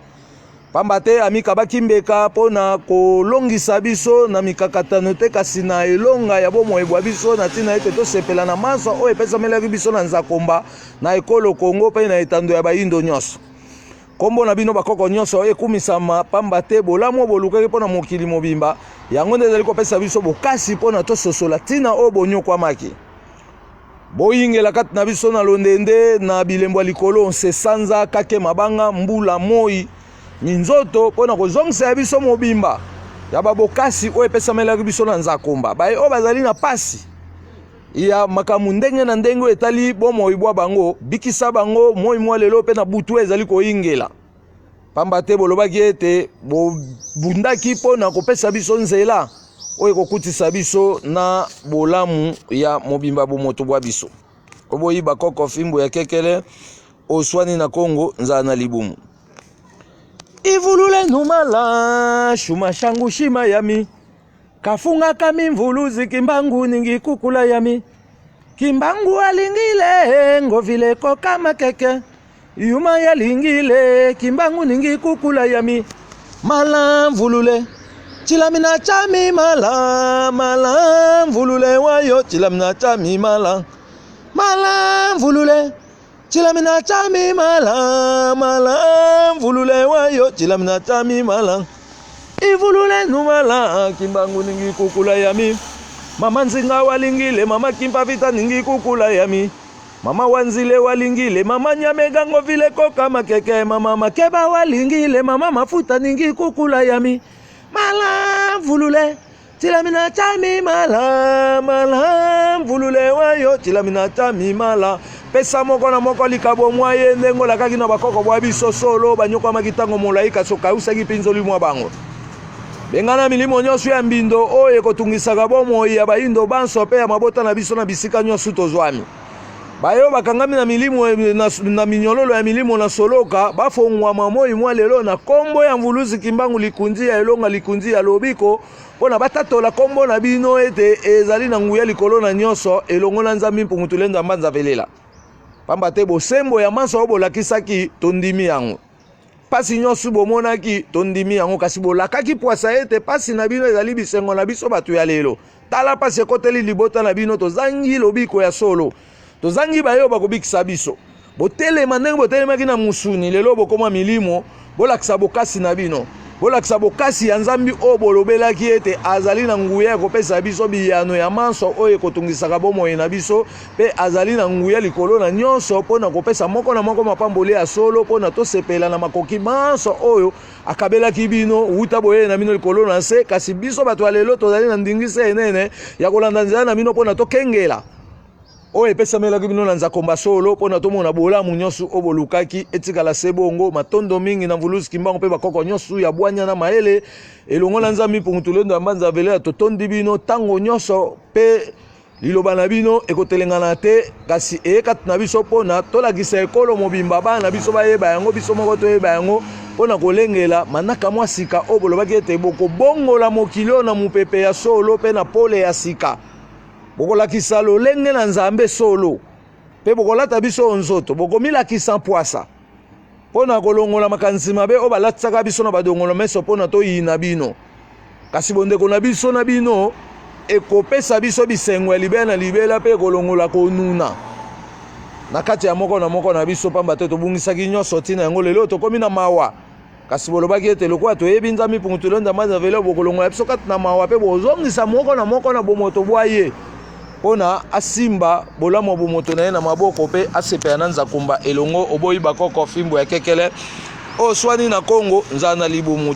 Pamba te amika bakimbeka pona kolongisa biso na mikakatano te kasi na elonga ya bomoi bwa biso na tina ete tosepela na maso oyo epesamelaki biso na Nzakomba na ekolo Kongo pe na etando ya bayindo nyonso. Kombo na bino bakoko nyonso ekumisama pamba te bolamu bolukaki pona mokili mobimba yango nde ezali kopesa biso bokasi pona tososola tina oyo bonyokwamaki. Boyingela kati na biso na londende na bilembo likolo se sanza kake mabanga mbula moi minzoto pona kozongisa ya biso mobimba ya babokasi oyo epesamelaki biso na Nzakomba. Baye oyo bazali na pasi ya makamu ndenge na ndenge etali bomoi bwa bango bikisa bango moi mwa lelo pe na butu ezali koyingela. Pamba te bolobaki ete bundaki pona kopesa biso nzela oyo kokutisa biso na bolamu ya mobimba bomoto bwa biso. Oboyi bakoko fimbo ya kekele oswani na Kongo nzala na libumu. Ivulule numala shuma shangu shima yami, kafunga kami mvuluzi kimbangu ningi kukula yami. Kimbangu alingile ngovile koka makeke, yuma ya lingile kimbangu ningi kukula yami. Mala mvulule chilamina chami mala, mala mvulule wayo chilamina chami mala. Mala mvulule chilamina chami mala, mala mvulule wayo chilamina chami mala. Ivulule numala kimbangu ningi kukula yami. Mama nzinga walingile, mama kimpa vita ningi kukula yami. Mama wanzile walingile, mama nyamega ngovile koka makeke. Mama makeba walingile, mama mafuta ningi kukula yami. Mala mvulule chilamina chami mala, mala mvulule wayo chilamina chami mala. Pesa moko na moko likabo mwaye ndengo lakaki na bakoko bwa biso solo banyoko makitango molaika soka usaki pinzoli mwa bango. Bengana milimo nyonso ya mbindo oyo ekotungisaka bomoi ya bayindo banso pe ya mabota na biso na bisika nyonso tozwami. Bayo bakangami na milimo na minyololo ya milimo na soloka bafongwa mamoi mwa lelo na kombo ya mvuluzi kimbangu likunzi ya elonga likunzi ya lobiko pona batatola kombo na bino ete ezali na nguya likolo na nyonso elongo na nzambi mpungu tulendo mbanza velela. Pamba te bosembo ya maso obo lakisaki tondimi yango. Pasi nyonso bomonaki tondimi yango kasi bolakaki poasa ete pasi na bino ezali bisengo na biso batu ya lelo. Tala pasi ekoteli libota na bino tozangi lobiko ya solo. Tozangi bayo bakobikisa biso. Botelema ndenge botelemaki na musuni lelo bokoma milimo bolakisa bokasi na bino. Bolakisa bokasi ya nzambi oyo bolobelaki ete azali na nguya ya kopesa biso biyano ya manso oyo ekotungisaka bomoi na biso pe azali na nguya likolo na nyonso pona kopesa moko na moko mapambole ya solo pona tosepela na makoki manso oyo akabelaki bino uta boye na bino likolo na se kasi biso bato ya lelo tozali na ndingisa enene ya kolanda nzela na bino pona tokengela oyo epesamelaki bino na Nzakomba solo pona tomona bolamu nyonso oyo bolukaki etikala se bongo matondo mingi na mvuluzi kimbangu pe bakoko nyonso ya bwanya na maele elongo na nzambi mpungu tulendo ya mbanza velela totondi bino tango nyonso pe liloba na bino ekotelengana te kasi eyekati na biso pona tolakisa ekolo mobimba bana na biso bayeba yango biso moko toyeba yango pona kolengela manaka mwa sika oyo bolobaki ete bokobongola mokili oyo na mupepe ya solo pe na pole ya sika. Bokolakisa lolenge na nzambe solo pe bokolata biso nzoto bokomilakisa poasa pona kolongola makanisi mabe oyo balatisaka biso na badongolo meso pona toyina bino kasi bondeko na biso na bino ekopesa biso bisengo ya libela na libela mpe kolongola konuna na kati ya moko na biso pamba te tobungisaki nyonso ntina yango lelo tokomi na mawa kasi bolobaki ete lokola toyebi nzambe pungutulu nzambe azavele bokolongola biso kati na mawa mpe bozongisa moko na bomoto bwa ye mpona asimba bolamu ya bomoto na ye na maboko mpe asepela na nzakumba elongo oboyi bakoko fimbo ya kekele oyo swani na kongo nzala na libumu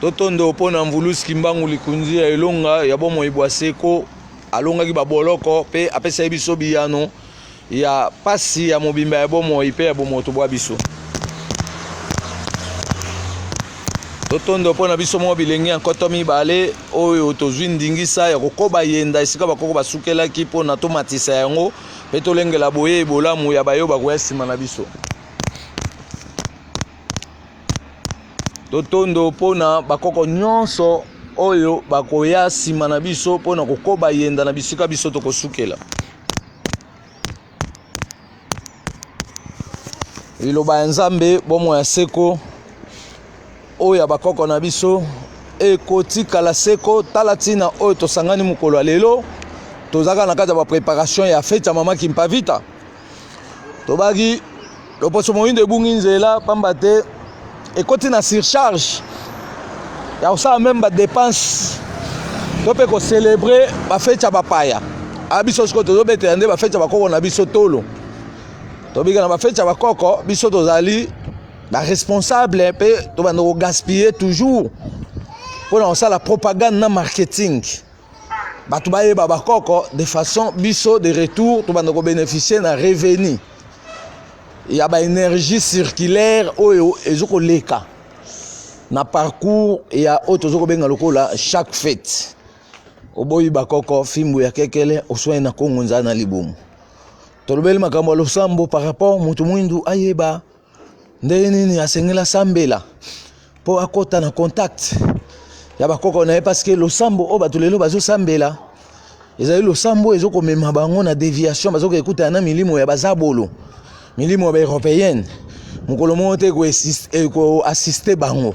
totondo mpona mvuluski mbangu likunzi ya elonga ya bomoi bwa seko alongaki baboloko mpe apesa ye biso biyano ya pasi ya mobimba ya bomoi mpe ya bomoto bwa biso totondo mpona biso mwa bilenge ya nkoto mibale oyo tozwi ndingisa ya kokoba yenda esika bakoko basukelaki mpona tomatisa yango mpe tolengela boye bolamu ya bayo bakoya nsima na biso totondo mpona bakoko nyonso oyo bakoya nsima na biso mpona kokoba yenda na bisika biso tokosukela liloba ya nzambe bomo ya seko oyo bakoko na biso ekotikala seko tala ntina oyo tosangani mokolo ya lelo tozaka na kati ya bapreparation ya fete ya mama Kimpavita tobaki loposo moyindo ebungi nzela pamba te ekoti na surcharge ya kosala meme badepense to mpe kocelebre bafete ya bapaya abiso sikoyo tozobetela nde bafete ya bakoko na biso tolo tobika na bafete ya bakoko biso tozali baresponsable mpe tobanda kogaspiller toujours mpona kosala propagande na marketing bato bayeba bakoko de façon biso de retour tobanda kobénéficier na revenu ya baénergie circulaire oyo ezokoleka na parcours ya oyo tozokobenga lokola chaque fête oboyi bakoko fimbu ya kekele oswani na kongo nzala na libumu tolobeli makambo ya losambo par rapport moto mwindu ayeba ndenge nini asengela sambela mpo akota na contact ya bakoko na ye parce que losambo oyo bato lelo bazosambela ezali losambo ezokomema bango na déviation bazokoekutana na milimo ya bazabolo milimo ya baeuropéenne mokolo moko te ekoassiste bango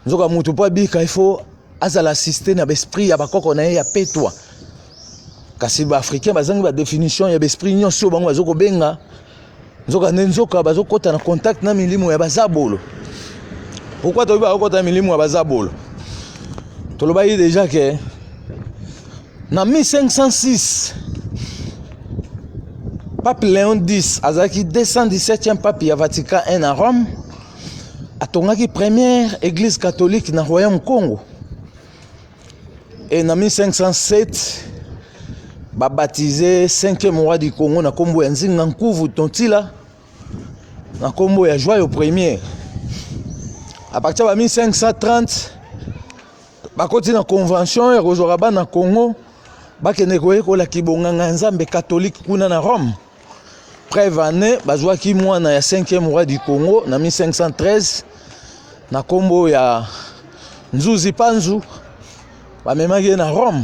nzoka motu mpo abika ifo azala assiste na baesprit ya bakoko na ye ya petwa kasi baafricain bazangi badéfinition ya baesprit nyonso bango bazokobenga nzoka nde nzoka bazokota na contact na milimo ya bazabolo pourquoi toyebi bakokota na milimo ya bazabolo tolobaki déjà ke na 1506 pape Léon X azalaki 217e pape ya Vatican 1 na Rome atongaki première église catholique na royaume Congo et na 1507 babaptisé 5e roi du Congo na kombo ya Nzinga Nkuvu Tontila na kombo ya Joyeux Premier à partir de 1530 bakoti na convention ya kozwaka bana Congo bakende koyekola kibonganga nzambe catholique kuna na Rome preuve année bazwaki mwana ya 5e roi du Congo na 1513 na kombo ya Nzuzi Panzu bamemaki na Rome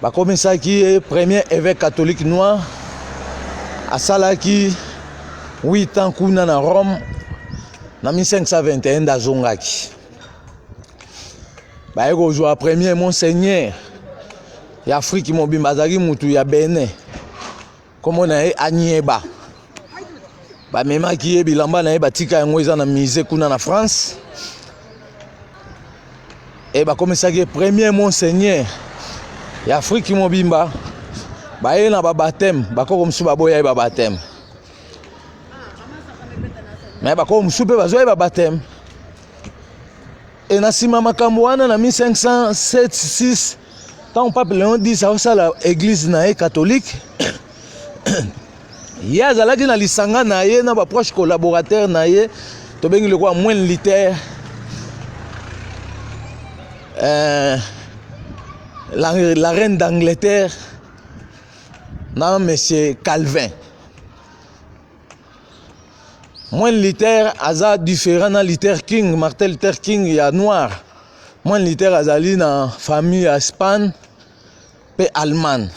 bakomisaki premier évêque catholique noir asalaki 8 ans kuna na Rome na 1521 ndazongaki baye kozwa premier monseigneur ya Afrique mobimba azalaki mutu ya Benin kombo na ye Anieba bamemaki ye bilamba na ye batika yango eza na musée kuna na France e bakomisaki premier monseigneur ya Afrique mobimba baye na babateme bakoko mosusu baboya ye babateme me bakoko mosusu mpe bazwa ye babateme e na nsima makambo wana na 1507-6 ntango pape Léon X aosala église na ye catholique ye azalaki na lisanga na ye na baproche collaborateur na ye tobengi lokola moine Luther la reine d'Angleterre na monsieur Calvin moine Luther aza différent na Luther King Martin Luther King ya noir moine Luther azali na famille ya Espagne pe Allemagne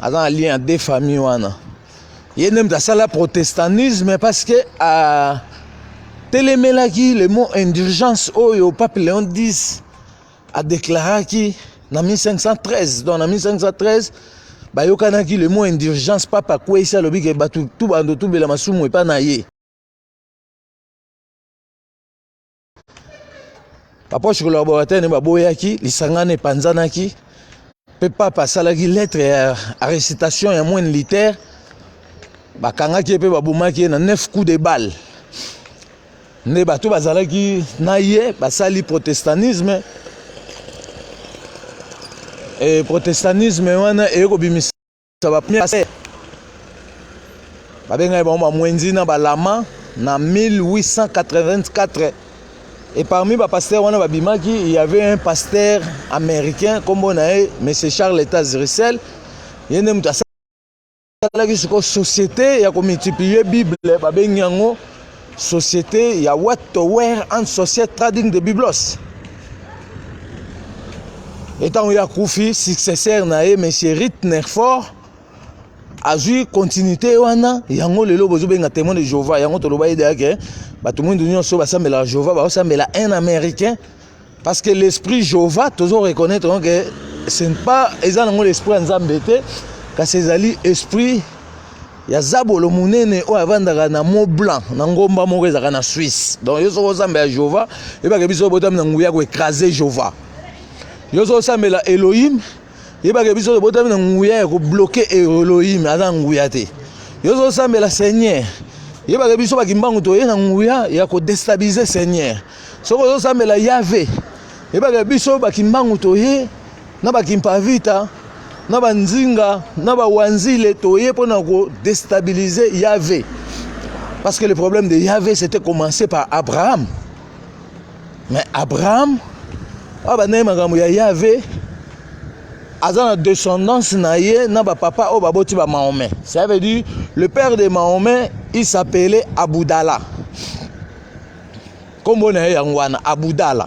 aza na lien ya deux familles wana ye nde moto asala protestantisme parce que batelemelaki le mot indulgence oyo pape Léon X a déclaré en 1513. Donc en 1513, bayokanaki le mot indulgence papa kwesa lobi ke batu tout bando tout bela masumu epa na ye. Apoche collaborateur ne baboyaki lisangane panzanaki pe papa salaki lettre à récitation ya moine militaire bakangaki pe babumaki na 9 coups de balle. Ne bato bazalaki na ye basali protestantisme et protestantisme wana eko bimisa ba premier babenga ba mwenzi na balama na 1884. Et parmi les pasteurs, il y avait un pasteur américain, comme on a dit, M. Charles Russell. Il y a une société, il y a multiplié la Bible, il y a une société, il y a what to wear and society trading de Biblos. Et tant il y a Koufi, successeur, M. Ritnerford, a joué continuité, il y a un témoin de Jéhovah, il y a un témoin de Jéhovah. Tout le monde dit que la Jéhovah, c'est un Américain. Parce que l'esprit Jéhovah, toujours reconnaître que ce n'est pas l'esprit en Zambété, que c'est l'esprit. Il y a Zabolo Mounene ou avant de mot blanc, Nangomba Moreza en Suisse. Donc, il y a Jéhovah, et bien, il y a écraser Jéhovah. Il y a Elohim, et bien, il y a bloquer Elohim, il y a Seigneur. Il y a des gens qui ont déstabilisé le Seigneur. Ce que ça me l'a Yahvé. Il y a des gens qui ont déstabilisé Yahvé. Parce que le problème de Yahvé, c'était commencé par Abraham. Mais Abraham, Yahvé, a la descendance na papa o baboti ba Mahomet. Ça veut dire le père de Mahomet, il s'appelait Aboudala. Comme on a yangwana Aboudala.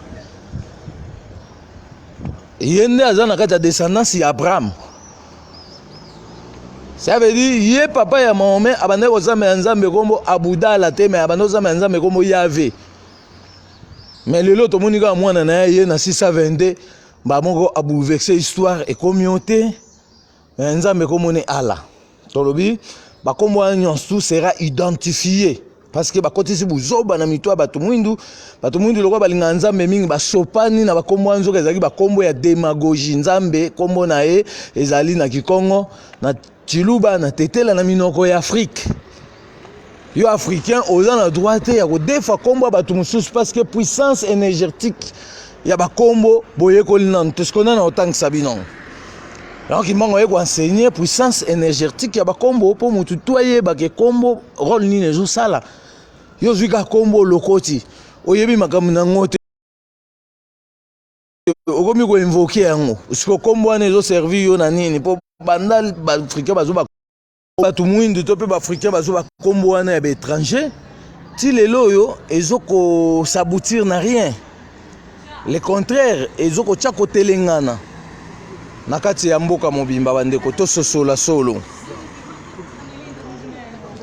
Yende azana kata descendance ya Abraham. Ça veut dire yé papa ya Mahomet abane ko zame nzambe kombo Aboudala te mais abane zame nzambe kombo Yahvé. Mais le lot monika mwana na ye na 622 Bamongo a bouleversé l'histoire et communauté. Mais nzambe komone ala. Tolobi, ba kombo tout sera identifié parce que ba côté si buzoba na mitwa batumuindu lokwa balinga nzambe mingi ba sopani na ba kombo anzo ezali ba kombo ya démagogie nzambe kombo na e ezali na Kikongo na Chiluba na tetela na minoko ya Afrique. Yo africain oza na droite ya ko defa kombo batumusus parce que puissance énergétique il y a des combos, tout ce qu'on a en tant que Sabinon. Donc, il m'a enseigné puissance énergétique, il y a des combos pour me tutoyer, des combos, rôle ni les jours ça là. Il y a des combos locaux. Il y a des combos qui ont invoqué un mot. Parce que les combos ont servi pour bandal, africain, tout le monde, tout le africain, combo étranger. Si les loyaux, ils ont s'aboutir n'a rien. Le contraire, ils ont tchako telengana. Nakati ya mboka mobimba bandeko to sosola solo.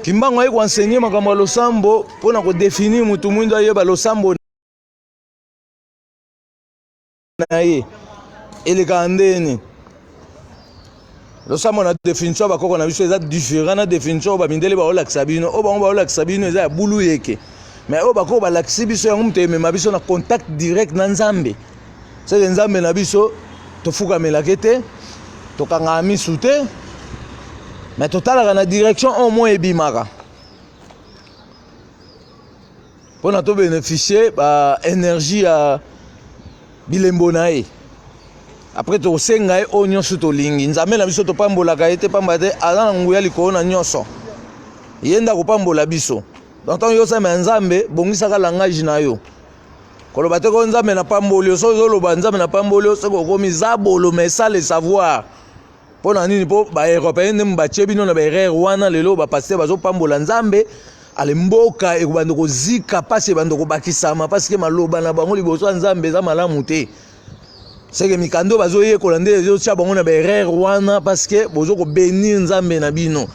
Kimbango eko enseigner makambo losambo pona ko définir mutu mwinda yeba losambo na ye. Ele kandeni. Losambo na définition ba koko na biso eza différent na définition ba mindele ba olakisa bino. O ba olakisa bino eza ya bulu yeke. Mais au bako ba laksi biso ya ngumte me mabiso na contact direct na nzambe. C'est nzambe na biso to fuka melakete to kanga misute mais total na direction au moins ebimaka. Pour na to bénéficier ba énergie à bilembo nae. Après to senga e onyo suto lingi nzambe na biso to pambola ka ete pambate ala nguya likolo na nyoso. Yenda ko pambola biso. Donc yo sa nzambe bongisa ka langage na yo. Koloba te ko nzambe na pambolio so zo loba nzambe na pambolio se ko komi zabolo mais ça le savoir. Pona nini po ba européen ne mbache bino na ba erreur wana lelo ba passer bazo pambola nzambe ale mboka e kubando ko zika pase bando ko bakisama parce que maloba na bango liboso nzambe za malamu te. C'est que mikando bazo ye kolande zo tia bango na ba erreur wana parce que bozo ko bénir nzambe na bino.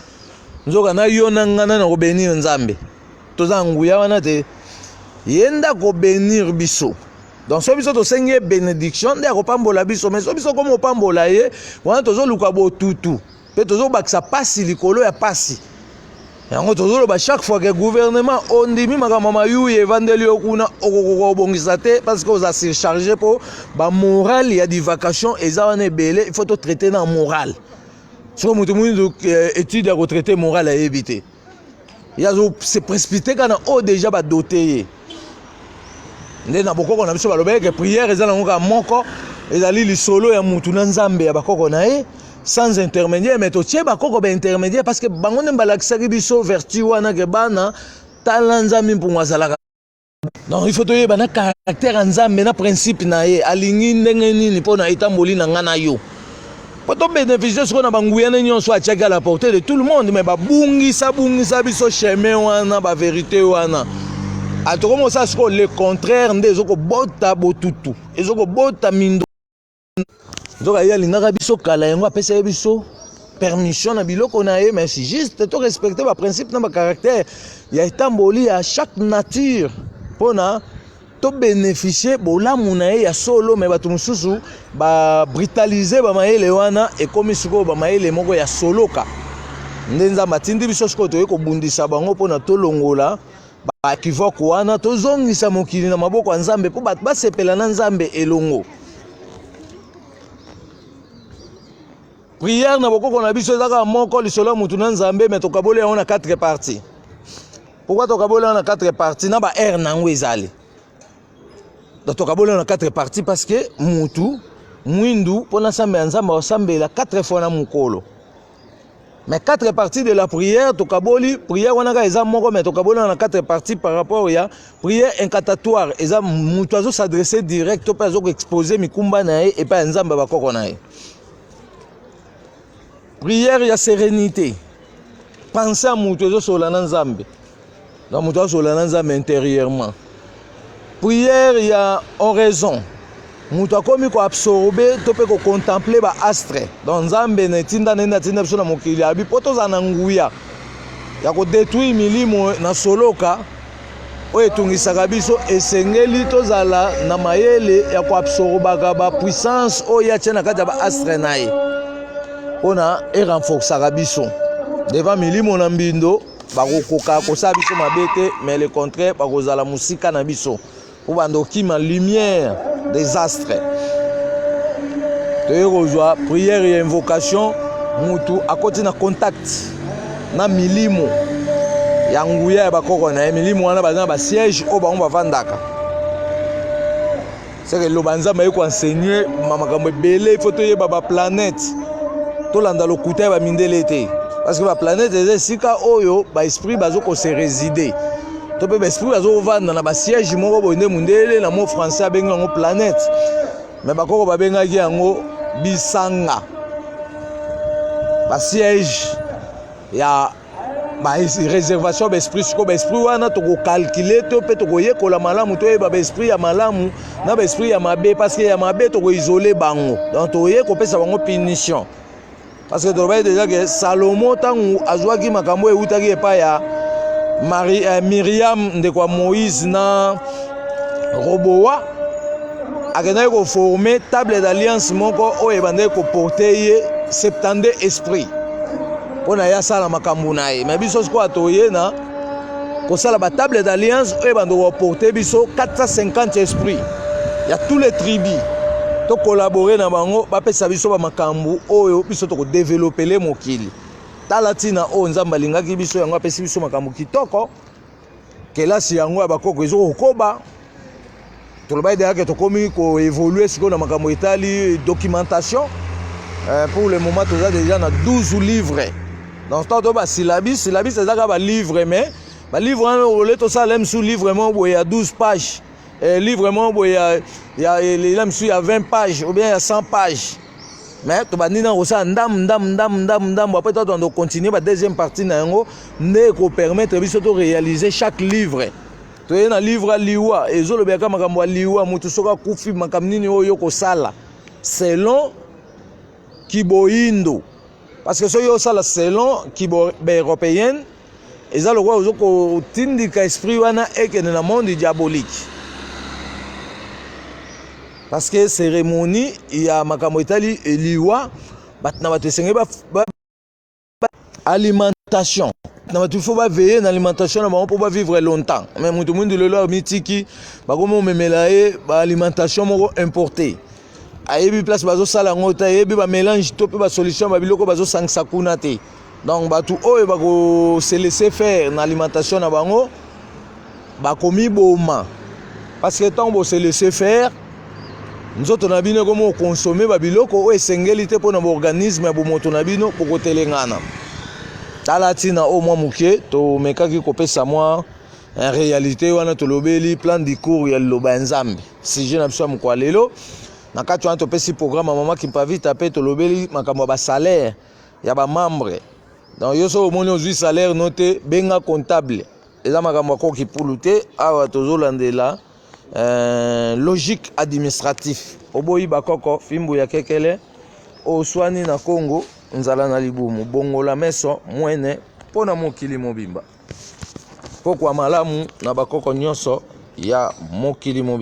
Nzoka na yo na ngana na ko bénir nzambe. Toza nguya wana te yenda ko bénir biso. Donc so biso to sengi bénédiction nde ko pambola biso, mais so biso comme pambola ye wana tozo luka bo tutu pe tozo bakisa pasi likolo ya pasi. Yango tozo ba chaque fois que gouvernement ondimi makambo mayu evandeli okuna okoko bongisa te parce que oza surchargé pour ba moral ya divagation eza wana ebele, il faut to traiter na moral. So mutu mundu étude ya ko traiter moral à éviter. Ya zo se précipiter kana o déjà ba doté. Nde na bokoko na biso balobeke que prière eza nango ka moko ezali lisolo ya mutu na nzambe ya bakoko na ye sans intermédiaire, mais to tie bakoko ba intermédiaire parce que bango ne balakisaki biso vertu wana ke bana tala nzambe mpungu azalaka. Donc il faut to yeba na caractère nzambe na principe na ye alingi ndenge nini mpo na etamboli na nga na yo. Po to bénéficier siko na banguya na nyonso atiaki à la portée de tout le monde, mais babungisa biso chemin wana ba vérité wana. Atokomo sa siko le contraire nde ezoko bota botutu ezoko bota mindo nzoka ya linaka biso kala yango apesa biso permission na biloko na ye, mais si juste to respecter ba principe na ba caractère ya etamboli à chaque nature pona to bénéficier bolamu na ye ya solo, mais bato mususu ba brutaliser ba mayele wana ekomi siko ba mayele moko ya soloka nde nzamba atindi biso siko toye kobundisa bango pona tolongola ba equivoque wana tozongisa mokili na maboko ya nzambe po bato basepela na nzambe elongo. Prière na bokoko na biso ezaka moko lisolo mutu na nzambe, mais tokaboli yango na 4 parties. Pourquoi tokaboli yango na 4 parties? Na ba air nango ezali. Donc tokaboli yango na 4 parties parce que mutu mwindu pona sambe ya nzambe osambela 4 fois na mukolo. Mais 4 parties de la prière, tokaboli prière wana ka eza moko, mais tokaboli na 4 parties par rapport ya prière incantatoire. Eza mutu azo s'adresser direct to pas azo exposer mikumba na ye et pas nzamba bakoko na ye. Prière ya sérénité. Pensez à mutu azo sola na nzambe. Donc mutu azo sola na nzambe intérieurement. Prière ya oraison. Mutu akomi ko absorber to pe ko contempler ba astre. Donc nzambe na tinda nenda tinda biso na mokili abi poto za na nguya ya ko détruire milimo na soloka o etungisaka biso esengeli tozala na mayele ya ko absorbaka ba puissance o ya tena kati ba astre na ye ona e renforcer biso devant milimo na mbindo bakokoka kosa biso mabete, mais le contraire bakozala musika na biso pour bandoki ma lumière des astres. Rejoa prière et invocation mutu akoti na contact na milimo ya nguya ya bakoko na milimo wana bazana ba siège o bango bavandaka. C'est que lo banzamba yeko enseigner makambo ebele, il faut to yeba ba planète to landa lokuta ba mindele te, parce que ba planète eza sika oyo ba esprit bazoko se résider. To pe esprit bazo vanda na ba siège moko bonde mundele na mo français abenga ngo planète, mais bakoko babengaki yango bisanga. Ba siège ya ba réservation d'esprit, siko ba esprit wana to ko calculer to pe to ko yekola malamu to yeba ba esprit ya malamu na ba esprit ya mabe, parce que ya mabe to ko isoler bango, donc to yeko pesa bango punition. Parce que to ba déjà que Salomon tangu azwaki makambo eutaki epa ya Myriam ndeko Moïse na Roboa akendaki ko former table d'alliance moko oyo ebandaki ko porter ye 72 esprit pona ya sala makambo na ye. Mais biso siko atoye na kosala ba table d'alliance oyo ebandaki ko porter biso 450 esprits ya tous les tribus to collaborer na bango bapesa biso ba makambo oyo biso to ko développer le mokili. Talatina o nzamba lingaki biso yango apesi biso makambo kitoko kelasi yango abakoko ezo kokoba toloba ide yake tokomi ko évoluer siko na makambo etali documentation. Pour le moment toza déjà na 12 livres. Donc toto ba syllabus ezaka ba livre, mais ba livre on le to salem sous livre mo boy ya 12 pages, livre mo boy ya il y a 20 pages ou bien il y a 100 pages. Mais to bandi na kosa ndam après toi on doit continuer la deuxième partie na yango ne ko permettre biso to réaliser chaque livre. To yena livre liwa ezolo beka makambo liwa mutu soka kufi makamnini oyo ko sala selon kiboindo, parce que so yo sala selon kibo européenne eza lokwa ozoko tindika esprit wana ekende na monde diabolique. Parce que cérémonie ya makambo etali eliwa batna batesenge ba alimentation. Na batu faut ba veiller na alimentation na bango pour ba vivre longtemps. Mais mutu mundu lelo mitiki bakomo memela e ba alimentation moko importée. Ayebi place bazo sala ngota ayebi ba mélange to pe ba solution ba biloko bazo sangisa kuna te. Donc batu oyo bako se laisser faire na alimentation na bango bakomi boma. Parce que tant bo se laisser faire nzoto na bino komo consommer ba biloko o esengeli te pona ba organisme ya bomoto na bino poko telengana. Tala tina o mwa muke to mekaki kopesa mwa en réalité wana to lobeli plan di cours ya loba nzambe. Si je n'abso mukwa lelo na kati wana to pesi programme mama Kimpavi tape to lobeli makambo ba salaire ya ba membre. Donc yo so omoni ozwi salaire noté benga comptable. Eza makambo ko kipulute awa tozolandela logique administratif. Oboyi bakoko fimbu ya kekele oswani na Congo nzala na libumu bongola meso mwene pona mokili mobimba. Pokwa malamu na bakoko nyonso ya mokili mobimba.